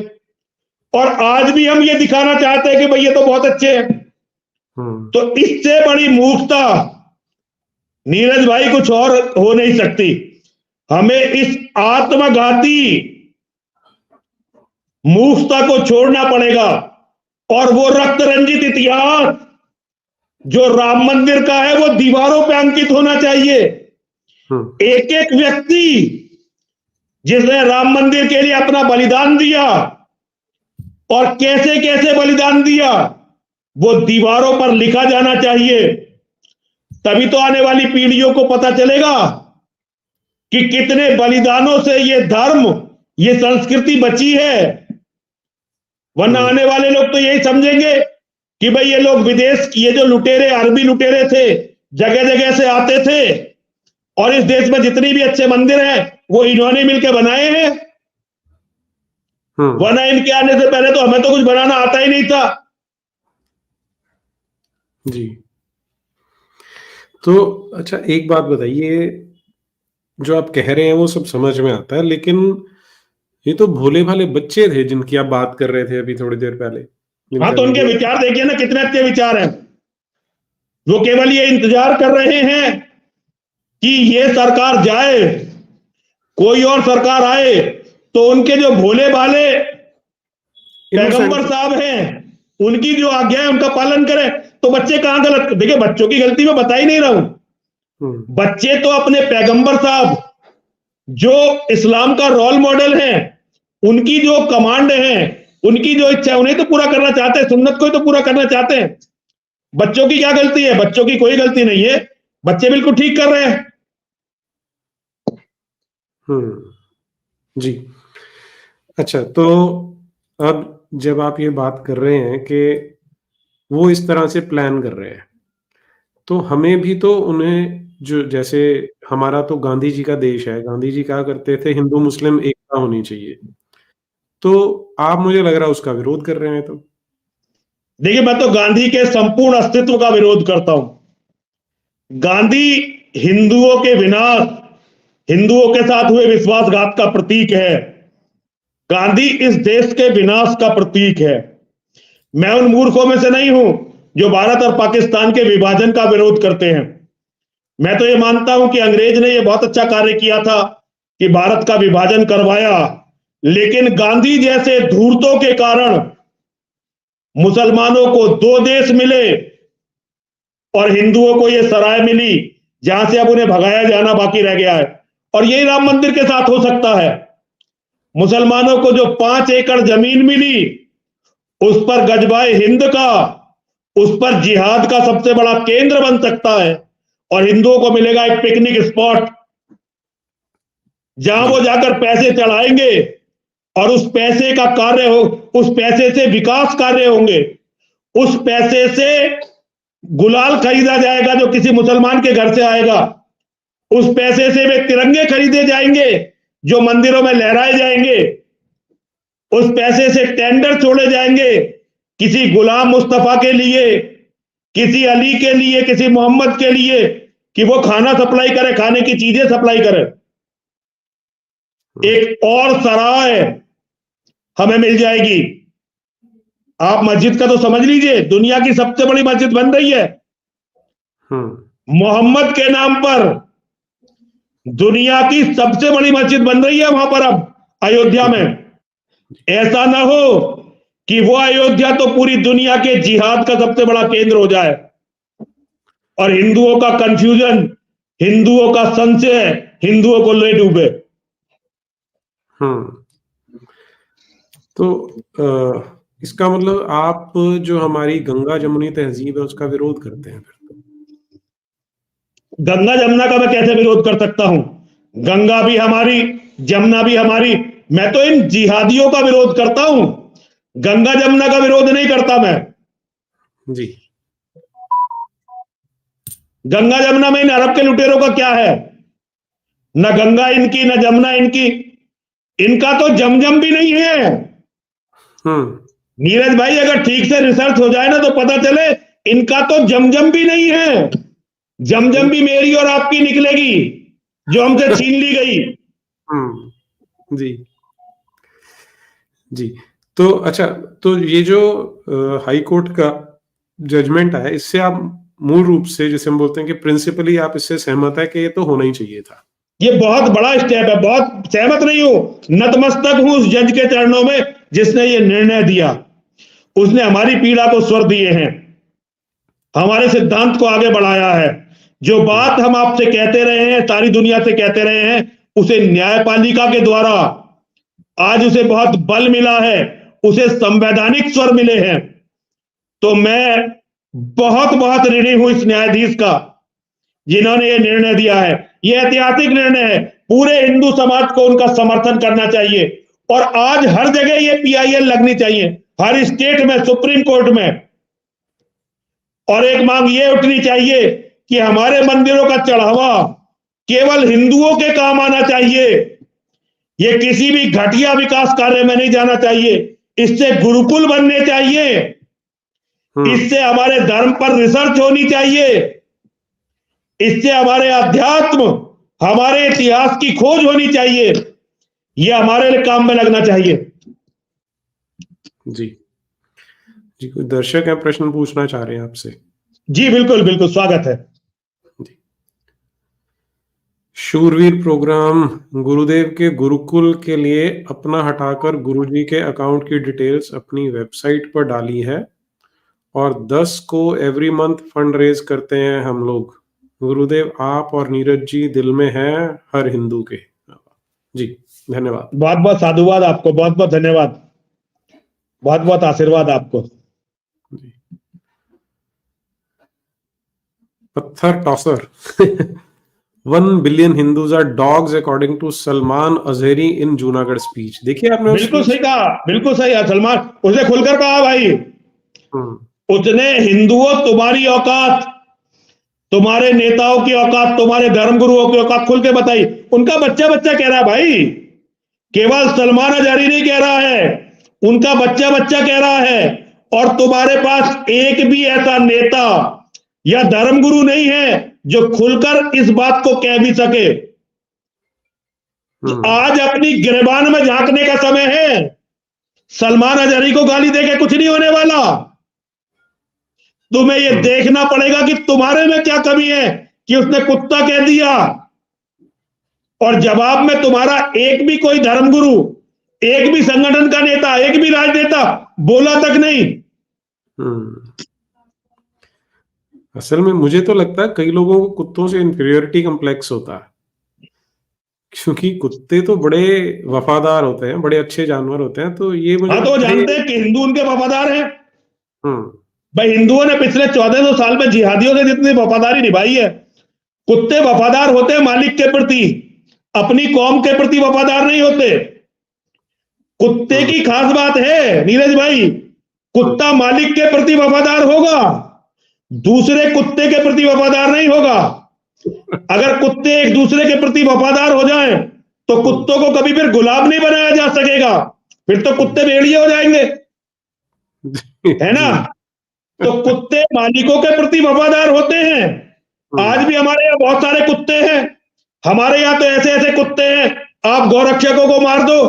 Speaker 2: और आज भी हम ये दिखाना चाहते हैं कि भाई ये तो बहुत अच्छे हैं। तो इससे बड़ी मूर्खता नीरज भाई कुछ और हो नहीं सकती। हमें इस आत्मघाती मूर्खता को छोड़ना पड़ेगा, और वो रक्त रंजित इतिहास जो राम मंदिर का है वो दीवारों पे अंकित होना चाहिए। एक एक व्यक्ति जिसने राम मंदिर के लिए अपना बलिदान दिया, और कैसे कैसे बलिदान दिया, वो दीवारों पर लिखा जाना चाहिए। तभी तो आने वाली पीढ़ियों को पता चलेगा कि कितने बलिदानों से ये धर्म, ये संस्कृति बची है। वरना आने वाले लोग तो यही समझेंगे कि भाई ये लोग विदेश, ये जो लुटेरे, अरबी लुटेरे थे, जगह जगह से आते थे, और इस देश में जितनी भी अच्छे मंदिर हैं वो इन्होंने मिलकर बनाए हैं। वरना इनके आने से पहले तो हमें तो कुछ बनाना आता ही नहीं था।
Speaker 1: जी। तो अच्छा, एक बात बताइए, जो आप कह रहे हैं वो सब समझ में आता है, लेकिन ये तो भोले भाले बच्चे थे जिनकी आप बात कर रहे थे अभी थोड़ी देर पहले।
Speaker 2: हाँ, तो उनके विचार देखिए ना, कितने अच्छे विचार हैं। वो केवल ये इंतजार कर रहे हैं कि ये सरकार जाए, कोई और सरकार आए, तो उनके जो भोले भाले पैगंबर साहब हैं, उनकी जो आज्ञा है उनका पालन करें। तो बच्चे कहां गलत? देखिए, बच्चों की गलती मैं बता ही नहीं रहा हूं। बच्चे तो अपने पैगंबर साहब, जो इस्लाम का रोल मॉडल है, उनकी जो कमांड है, उनकी जो इच्छा, उन्हें तो पूरा करना चाहते हैं, सुन्नत को ही तो पूरा करना चाहते हैं। बच्चों की क्या गलती है? बच्चों की कोई गलती नहीं है, बच्चे बिल्कुल ठीक कर रहे हैं।
Speaker 1: जी। अच्छा, तो अब जब आप ये बात कर रहे हैं कि वो इस तरह से प्लान कर रहे हैं, तो हमें भी तो उन्हें, जो जैसे हमारा तो गांधी जी का देश है, गांधी जी कहा करते थे हिंदू मुस्लिम एकता होनी चाहिए, तो आप, मुझे लग रहा है, उसका विरोध कर रहे हैं। तो
Speaker 2: देखिए, मैं तो गांधी के संपूर्ण अस्तित्व का विरोध करता हूं। गांधी हिंदुओं के विनाश, हिंदुओं के साथ हुए विश्वासघात का प्रतीक है। गांधी इस देश के विनाश का प्रतीक है। मैं उन मूर्खों में से नहीं हूं जो भारत और पाकिस्तान के विभाजन का विरोध करते हैं। मैं तो ये मानता हूं कि अंग्रेज ने यह बहुत अच्छा कार्य किया था कि भारत का विभाजन करवाया, लेकिन गांधी जैसे धूर्तों के कारण मुसलमानों को 2 देश मिले और हिंदुओं को यह सराय मिली, जहां से अब उन्हें भगाया जाना बाकी रह गया है। और यही राम मंदिर के साथ हो सकता है। मुसलमानों को जो 5 एकड़ जमीन मिली, उस पर गजबाए हिंद का, उस पर जिहाद का सबसे बड़ा केंद्र बन सकता है, और हिंदुओं को मिलेगा एक पिकनिक स्पॉट, जहां वो जाकर पैसे चढ़ाएंगे, और उस पैसे का कार्य हो, उस पैसे से विकास कार्य होंगे, उस पैसे से गुलाल खरीदा जाएगा जो किसी मुसलमान के घर से आएगा, उस पैसे से वे तिरंगे खरीदे जाएंगे जो मंदिरों में लहराए जाएंगे, उस पैसे से टेंडर छोड़े जाएंगे किसी गुलाम मुस्तफा के लिए, किसी अली के लिए, किसी मोहम्मद के लिए, कि वो खाना सप्लाई करे, खाने की चीजें सप्लाई करे। एक और सराय हमें मिल जाएगी। आप मस्जिद का तो समझ लीजिए, दुनिया की सबसे बड़ी मस्जिद बन रही है मोहम्मद के नाम पर। दुनिया की सबसे बड़ी मस्जिद बन रही है वहां पर अब अयोध्या में। ऐसा ना हो कि वो अयोध्या तो पूरी दुनिया के जिहाद का सबसे बड़ा केंद्र हो जाए, और हिंदुओं का कंफ्यूजन, हिंदुओं का संशय हिंदुओं को ले डूबे।
Speaker 1: तो इसका मतलब आप जो हमारी गंगा जमुनी तहजीब है उसका विरोध करते हैं फिर?
Speaker 2: गंगा जमुना का मैं कैसे विरोध कर सकता हूं? गंगा भी हमारी, जमुना भी हमारी। मैं तो इन जिहादियों का विरोध करता हूं, गंगा जमुना का विरोध नहीं करता मैं।
Speaker 1: जी।
Speaker 2: गंगा जमुना में इन अरब के लुटेरों का क्या है? न गंगा इनकी, न जमुना इनकी, इनका तो जमजम भी नहीं है। नीरज भाई, अगर ठीक से रिसर्च हो जाए ना तो पता चले इनका तो जमजम भी नहीं है। जमजम भी मेरी और आपकी निकलेगी जो हमसे छीन ली गई।
Speaker 1: जी जी। तो अच्छा, तो ये जो हाई कोर्ट का जजमेंट है, इससे आप मूल रूप से, जैसे हम बोलते हैं कि प्रिंसिपली आप इससे सहमत है कि ये तो होना ही चाहिए था?
Speaker 2: ये बहुत बड़ा स्टेप है, बहुत सहमत नहीं हूं, नतमस्तक हूं उस जज के चरणों में जिसने ये निर्णय दिया। उसने हमारी पीड़ा को स्वर दिए हैं, हमारे सिद्धांत को आगे बढ़ाया है। जो बात हम आपसे कहते रहे हैं, सारी दुनिया से कहते रहे हैं, उसे न्यायपालिका के द्वारा आज उसे बहुत बल मिला है, उसे संवैधानिक स्वर मिले हैं। तो मैं बहुत बहुत ऋणी हूं इस न्यायाधीश का जिन्होंने ये निर्णय दिया है। ये ऐतिहासिक निर्णय है, पूरे हिंदू समाज को उनका समर्थन करना चाहिए। और आज हर जगह ये PIL लगनी चाहिए, हर स्टेट में, सुप्रीम कोर्ट में। और एक मांग ये उठनी चाहिए कि हमारे मंदिरों का चढ़ावा केवल हिंदुओं के काम आना चाहिए, ये किसी भी घटिया विकास कार्य में नहीं जाना चाहिए। इससे गुरुकुल बनने चाहिए, इससे हमारे धर्म पर रिसर्च होनी चाहिए, इससे हमारे अध्यात्म, हमारे इतिहास की खोज होनी चाहिए। यह हमारे लिए काम में लगना चाहिए।
Speaker 1: जी जी। कोई दर्शक है, प्रश्न पूछना चाह रहे हैं आपसे?
Speaker 2: जी बिल्कुल बिल्कुल, स्वागत है।
Speaker 1: शूरवीर प्रोग्राम गुरुदेव के गुरुकुल के लिए अपना हटाकर गुरुजी के अकाउंट की डिटेल्स अपनी वेबसाइट पर डाली है और 10 को एवरी मंथ फंड रेज करते हैं हम लोग। गुरुदेव आप और नीरज जी दिल में हैं हर हिंदू के। जी धन्यवाद।
Speaker 2: बहुत बहुत साधुवाद आपको, बहुत बहुत धन्यवाद, बहुत बहुत आशीर्वाद आपको।
Speaker 1: पत्थर tosser 1 billion Hindus are dogs according to Salman Azhari in Junagadh speech. देखिए आपने
Speaker 2: बिल्कुल सही कहा, बिल्कुल सही है सलमान, उसने खुलकर कहा भाई। उसने हिंदुओं तुम्हारी औकात, तुम्हारे नेताओं की औकात, तुम्हारे धर्मगुरुओं की औकात खुल के बताई। उनका बच्चा बच्चा कह रहा है भाई, केवल सलमान अजहरी नहीं कह रहा है, उनका बच्चा बच्चा कह रहा है। और तुम्हारे पास एक भी ऐसा नेता या धर्मगुरु नहीं है जो खुलकर इस बात को कह भी सके। तो आज अपनी गिरबान में झांकने का समय है। सलमान अजहरी को गाली देके कुछ नहीं होने वाला। तुम्हें यह देखना पड़ेगा कि तुम्हारे में क्या कमी है कि उसने कुत्ता कह दिया और जवाब में तुम्हारा एक भी कोई धर्मगुरु, एक भी संगठन का नेता, एक भी राजनेता बोला तक नहीं।
Speaker 1: असल में मुझे तो लगता है कई लोगों को कुत्तों से इंफीरियरिटी कम्प्लेक्स होता है, क्योंकि कुत्ते तो बड़े वफादार होते हैं, बड़े अच्छे जानवर होते हैं। तो ये मुझे
Speaker 2: तो जानते हैं कि हिंदू उनके वफादार हैं। भाई हिंदुओं ने पिछले 1400 साल में जिहादियों से जितनी वफादारी निभाई है, कुत्ते वफादार होते हैं मालिक के प्रति, अपनी कौम के प्रति वफादार नहीं होते। कुत्ते की खास बात है नीरज भाई, कुत्ता मालिक के प्रति वफादार होगा, दूसरे कुत्ते के प्रति वफादार नहीं होगा। अगर कुत्ते एक दूसरे के प्रति वफादार हो जाएं, तो कुत्तों को कभी फिर गुलाम नहीं बनाया जा सकेगा, फिर तो कुत्ते भेड़िए हो जाएंगे, है ना। तो कुत्ते मालिकों के प्रति वफादार होते हैं। आज भी हमारे यहाँ बहुत सारे कुत्ते हैं, हमारे यहाँ तो ऐसे ऐसे कुत्ते हैं, आप गौरक्षकों को मार दो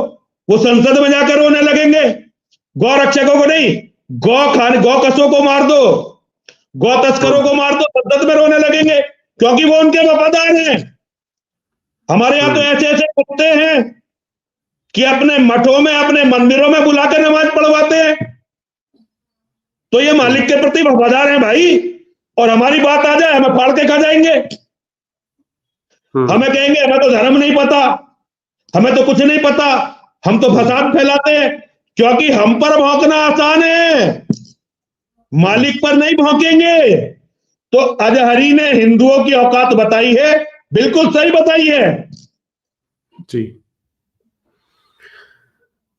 Speaker 2: वो संसद में जाकर रोने लगेंगे। गौरक्षकों को नहीं, गौकसों को मार दो, गौ तस्करों को मार दो, संसद में रोने लगेंगे, क्योंकि वो उनके वफादार हैं। हमारे यहाँ तो ऐसे ऐसे कुत्ते हैं कि अपने मठों में, अपने मंदिरों में बुलाकर नमाज पढ़वाते हैं। तो ये मालिक के प्रति वफादार हैं भाई। और हमारी बात आ जाए, हमें फाड़ के खा जाएंगे, हमें कहेंगे हमें तो धर्म नहीं पता, हमें तो कुछ नहीं पता, हम तो फसाद फैलाते हैं। क्योंकि हम पर भौंकना आसान है, मालिक पर नहीं भौंकेंगे। तो अजहरी ने हिंदुओं की औकात बताई है, बिल्कुल सही बताई है।
Speaker 1: जी।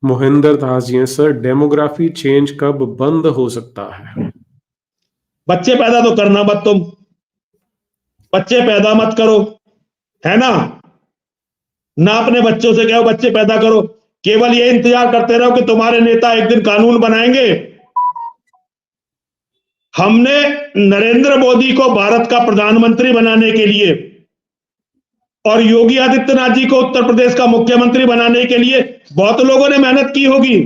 Speaker 1: Mohinder Das ji, sir demography change कब बंद हो सकता है?
Speaker 2: बच्चे पैदा तो करना मत तुम, बच्चे पैदा मत करो, है ना अपने बच्चों से कहो बच्चे पैदा करो, केवल ये इंतजार करते रहो कि तुम्हारे नेता एक दिन कानून बनाएंगे। हमने नरेंद्र मोदी को भारत का प्रधानमंत्री बनाने के लिए और योगी आदित्यनाथ जी को उत्तर प्रदेश का मुख्यमंत्री बनाने के लिए बहुत लोगों ने मेहनत की होगी,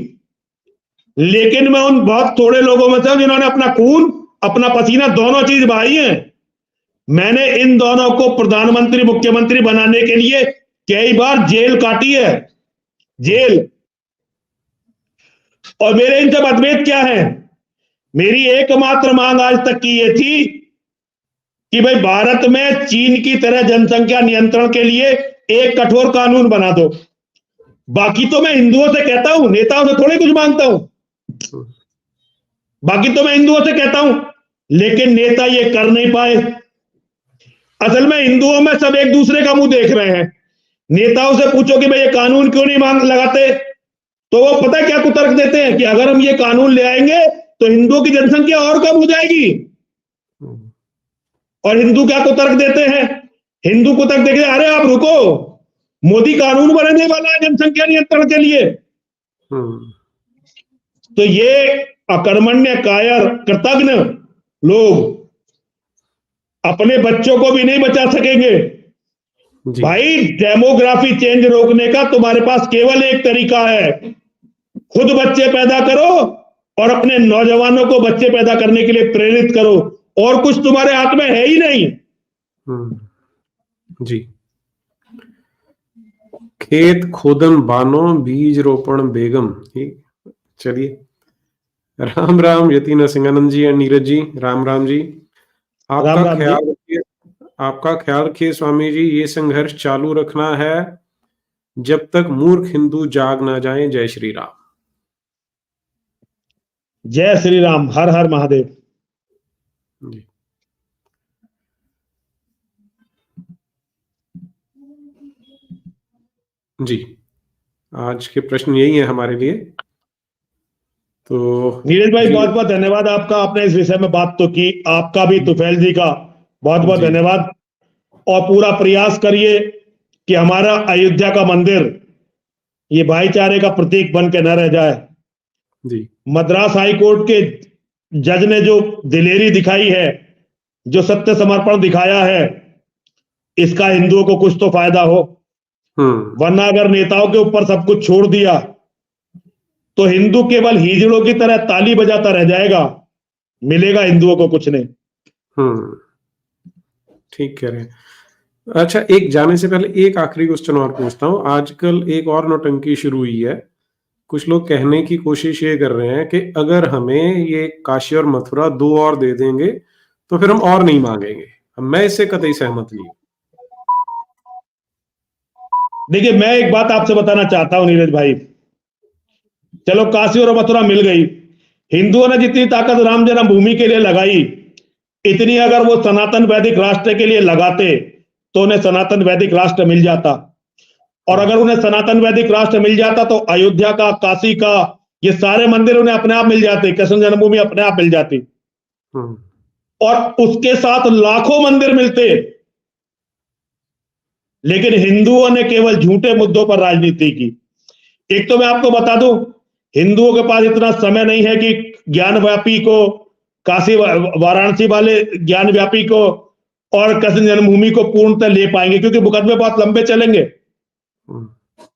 Speaker 2: लेकिन मैं उन बहुत थोड़े लोगों में से हूं जिन्होंने अपना खून, अपना पसीना दोनों चीज बहाई है। मैंने इन दोनों को प्रधानमंत्री मुख्यमंत्री बनाने के लिए कई बार जेल काटी है, जेल। और मेरे इनसे मतभेद क्या है? मेरी एकमात्र मांग आज तक की यह थी कि भाई भारत में चीन की तरह जनसंख्या नियंत्रण के लिए एक कठोर कानून बना दो। बाकी तो मैं हिंदुओं से कहता हूं, नेताओं से थोड़ी कुछ मांगता हूं। बाकी तो मैं हिंदुओं से कहता हूं, लेकिन नेता ये कर नहीं पाए। असल में हिंदुओं में सब एक दूसरे का मुंह देख रहे हैं। नेताओं से पूछो कि भाई ये कानून क्यों नहीं मांग लगाते, तो वो पता है क्या कुतर्क देते हैं कि अगर हम ये कानून ले आएंगे तो हिंदुओं की जनसंख्या और कम हो जाएगी। और हिंदू क्या कुतर्क देते हैं? हिंदू कुतर्क देखे, अरे आप रुको, मोदी कानून बनाने वाला है जनसंख्या नियंत्रण के लिए। तो ये अकर्मण्य, कायर, कृतघ्न लोग अपने बच्चों को भी नहीं बचा सकेंगे। भाई डेमोग्राफी चेंज रोकने का तुम्हारे पास केवल एक तरीका है, खुद बच्चे पैदा करो और अपने नौजवानों को बच्चे पैदा करने के लिए प्रेरित करो, और कुछ तुम्हारे हाथ में है ही नहीं।
Speaker 1: जी। खेत खोदन बानो, बीज रोपण बेगम। चलिए, राम राम यतीन सिंहानंद जी और नीरज जी, राम राम जी। आपका ख्याल रखिए, आपका ख्याल रखिए स्वामी जी। ये संघर्ष चालू रखना है जब तक मूर्ख हिंदू जाग ना जाएं। जय श्री राम।
Speaker 2: जय श्री राम, हर हर महादेव।
Speaker 1: जी। जी, आज के प्रश्न यही है हमारे लिए। तो
Speaker 2: नीरज भाई बहुत बहुत धन्यवाद आपका, आपने इस विषय में बात तो की। आपका भी, तुफैल जी का बहुत बहुत धन्यवाद। और पूरा प्रयास करिए कि हमारा अयोध्या का मंदिर ये भाईचारे का प्रतीक बन के न रह जाए।
Speaker 1: जी।
Speaker 2: मद्रास हाई कोर्ट के जज ने जो दिलेरी दिखाई है, जो सत्य समर्पण दिखाया है, इसका हिंदुओं को कुछ तो फायदा हो। वरना अगर नेताओं के ऊपर सब कुछ छोड़ दिया तो हिंदू केवल हिजड़ों की तरह ताली बजाता रह जाएगा, मिलेगा हिंदुओं को कुछ नहीं।
Speaker 1: ठीक कह रहे हैं। अच्छा, एक जाने से पहले एक आखिरी क्वेश्चन और पूछता हूँ। आजकल एक और नौटंकी शुरू हुई है। कुछ लोग कहने की कोशिश ये कर रहे हैं कि अगर हमें ये काशी और मथुरा 2 और दे देंगे तो फिर हम और नहीं मांगेंगे। मैं इससे कतई सहमत नहीं हूं।
Speaker 2: देखिए, मैं एक बात आपसे बताना चाहता हूं नीरज भाई, चलो काशी और मथुरा मिल गई। हिंदुओं ने जितनी ताकत राम जन्मभूमि के लिए लगाई, इतनी अगर वो सनातन वैदिक राष्ट्र के लिए लगाते तो उन्हें सनातन वैदिक राष्ट्र मिल जाता। और अगर उन्हें सनातन वैदिक राष्ट्र मिल जाता तो अयोध्या का, काशी का, ये सारे मंदिर उन्हें अपने आप मिल जाते, कृष्ण जन्मभूमि अपने आप मिल जाती। और उसके साथ लाखों मंदिर मिलते। लेकिन हिंदुओं ने केवल झूठे मुद्दों पर राजनीति की। एक तो मैं आपको बता दूं, हिंदुओं के पास इतना समय नहीं है कि ज्ञानव्यापी को, काशी वाराणसी वाले ज्ञानव्यापी को और कृष्ण जन्मभूमि को पूर्णतः ले पाएंगे, क्योंकि मुकदमे बहुत लंबे चलेंगे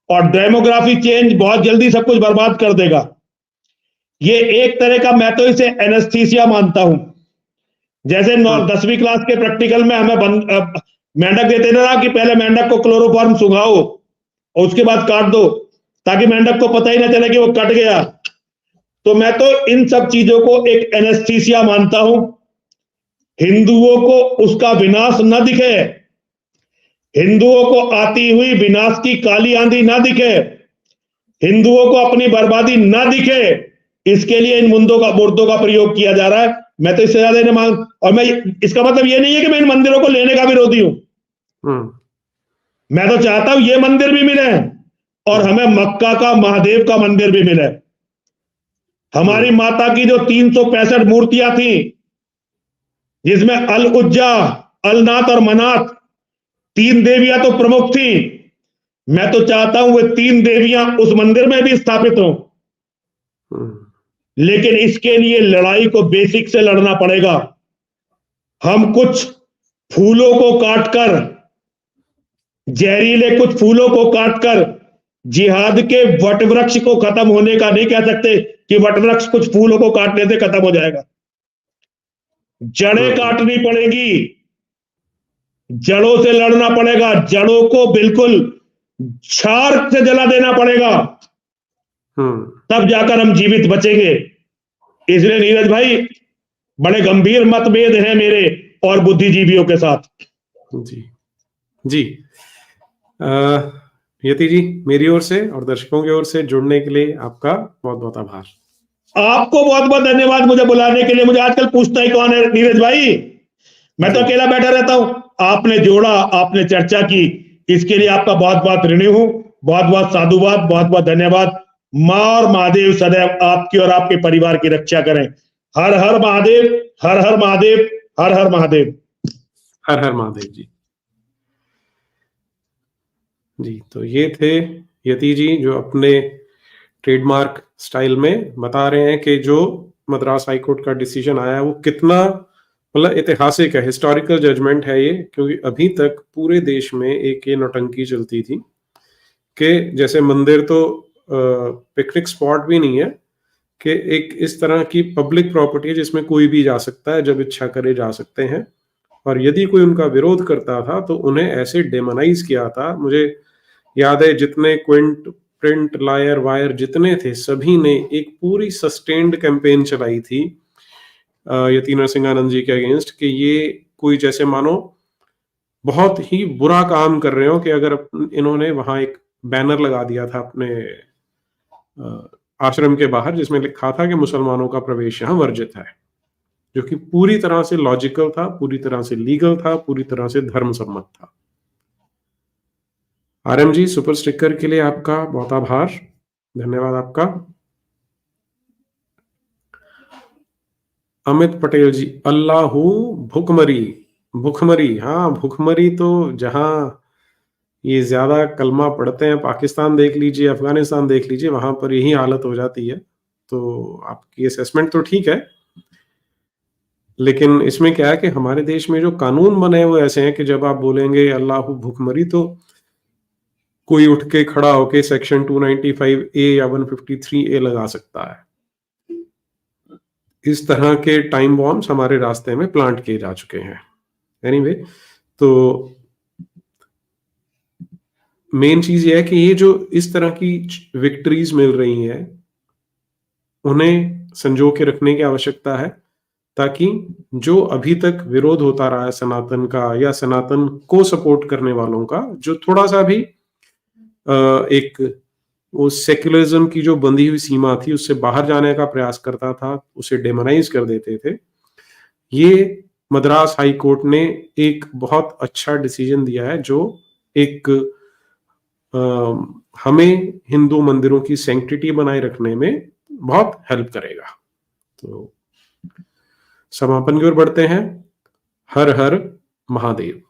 Speaker 2: और डेमोग्राफी चेंज बहुत जल्दी सब कुछ बर्बाद कर देगा। ये एक तरह का, मैं तो इसे एनेस्थीसिया मानता हूं। जैसे 10वीं क्लास के प्रैक्टिकल में हमें मेंढक देते ना कि पहले मेंढक को क्लोरोफॉर्म सुंघाओ और उसके बाद काट दो, ताकि मेंढक को पता ही ना चले कि वो कट गया। तो मैं तो इन सब चीजों को एक एनेस्थीसिया मानता हूं। हिंदुओं को उसका विनाश न दिखे, हिंदुओं को आती हुई विनाश की काली आंधी ना दिखे, हिंदुओं को अपनी बर्बादी ना दिखे, इसके लिए इन मुद्दों का प्रयोग किया जा रहा है। मैं तो इससे ज्यादा नहीं मांग, और मैं, इसका मतलब ये नहीं है कि मैं इन मंदिरों को लेने का विरोधी हूं। मैं तो चाहता हूं ये मंदिर भी मिले और हमें मक्का का महादेव का मंदिर भी मिले। हमारी माता की जो 365 मूर्तियां थी, जिसमें अल उज्जा, अल नात और मनात 3 देवियां तो प्रमुख थी, मैं तो चाहता हूं वे 3 देवियां उस मंदिर में भी स्थापित हों। लेकिन इसके लिए लड़ाई को बेसिक से लड़ना पड़ेगा। हम कुछ फूलों को काटकर, जहरीले कुछ फूलों को काटकर जिहाद के वटवृक्ष को खत्म होने का नहीं कह सकते कि वटवृक्ष कुछ फूलों को काटने से खत्म हो जाएगा। जड़ें काटनी पड़ेगी, जड़ों से लड़ना पड़ेगा, जड़ों को बिल्कुल छार से जला देना पड़ेगा, तब जाकर हम जीवित बचेंगे। इसलिए नीरज भाई, बड़े गंभीर मतभेद हैं मेरे और बुद्धिजीवियों के साथ।
Speaker 1: जी जी, यति जी, मेरी ओर से और दर्शकों की ओर से जुड़ने के लिए आपका बहुत बहुत आभार।
Speaker 2: आपको बहुत बहुत धन्यवाद मुझे बुलाने के लिए। मुझे आजकल पूछता ही कौन है नीरज भाई, मैं तो अकेला बैठा रहता हूं। आपने जोड़ा, आपने चर्चा की, इसके लिए आपका बहुत बहुत ऋणी हूं। बहुत बहुत साधुवाद, बहुत बहुत धन्यवाद। मां और महादेव सदैव आपकी और आपके परिवार की रक्षा करें। हर हर महादेव, हर हर महादेव, हर हर महादेव,
Speaker 1: हर हर महादेव जी। जी, तो ये थे यति जी, जो अपने ट्रेडमार्क स्टाइल में बता रहे हैं कि जो मद्रास हाईकोर्ट का डिसीजन आया वो कितना मतलब ऐतिहासिक है, हिस्टोरिकल जजमेंट है ये। क्योंकि अभी तक पूरे देश में एक ये नौटंकी चलती थी कि जैसे मंदिर तो पिकनिक स्पॉट भी नहीं है, कि एक इस तरह की पब्लिक प्रॉपर्टी है जिसमें कोई भी जा सकता है, जब इच्छा करे जा सकते हैं। और यदि कोई उनका विरोध करता था तो उन्हें ऐसे डेमोनाइज किया था। मुझे याद है जितने क्विंट, प्रिंट, लायर, वायर जितने थे, सभी ने एक पूरी सस्टेन्ड कैंपेन चलाई थी यति नरसिंहानंद जी के अगेंस्ट, कि ये कोई जैसे मानो बहुत ही बुरा काम कर रहे हो। कि अगर इन्होंने वहां एक बैनर लगा दिया था अपने आश्रम के बाहर जिसमें लिखा था कि मुसलमानों का प्रवेश यहाँ वर्जित है, जो कि पूरी तरह से लॉजिकल था, पूरी तरह से लीगल था, पूरी तरह से धर्म सम्मत था। आरएम जी, सुपर स्टिकर के लिए आपका बहुत आभार, धन्यवाद आपका। अमित पटेल जी, अल्लाहू भुखमरी, भुखमरी, हाँ भुखमरी तो जहां ये ज्यादा कलमा पढ़ते हैं, पाकिस्तान देख लीजिए, अफगानिस्तान देख लीजिए, वहां पर यही हालत हो जाती है। तो आपकी असेसमेंट तो ठीक है, लेकिन इसमें क्या है कि हमारे देश में जो कानून बने हैं वो ऐसे हैं कि जब आप बोलेंगे अल्लाहू भुखमरी तो कोई उठ के खड़ा होके सेक्शन 295A या 153A लगा सकता है। इस तरह के टाइम बॉम्ब्स हमारे रास्ते में प्लांट किए जा चुके हैं। एनीवे, तो मेन चीज ये है कि ये जो इस तरह की विक्ट्रीज मिल रही हैं, उन्हें संजो के रखने की आवश्यकता है, ताकि जो अभी तक विरोध होता रहा है सनातन का या सनातन को सपोर्ट करने वालों का, जो थोड़ा सा भी एक वो सेक्युलरिज्म की जो बंधी हुई सीमा थी उससे बाहर जाने का प्रयास करता था, उसे डेमोनाइज कर देते थे। ये मद्रास हाई कोर्ट ने एक बहुत अच्छा डिसीजन दिया है, जो एक हमें हिंदू मंदिरों की सैंक्टिटी बनाए रखने में बहुत हेल्प करेगा। तो समापन की ओर बढ़ते हैं। हर हर महादेव।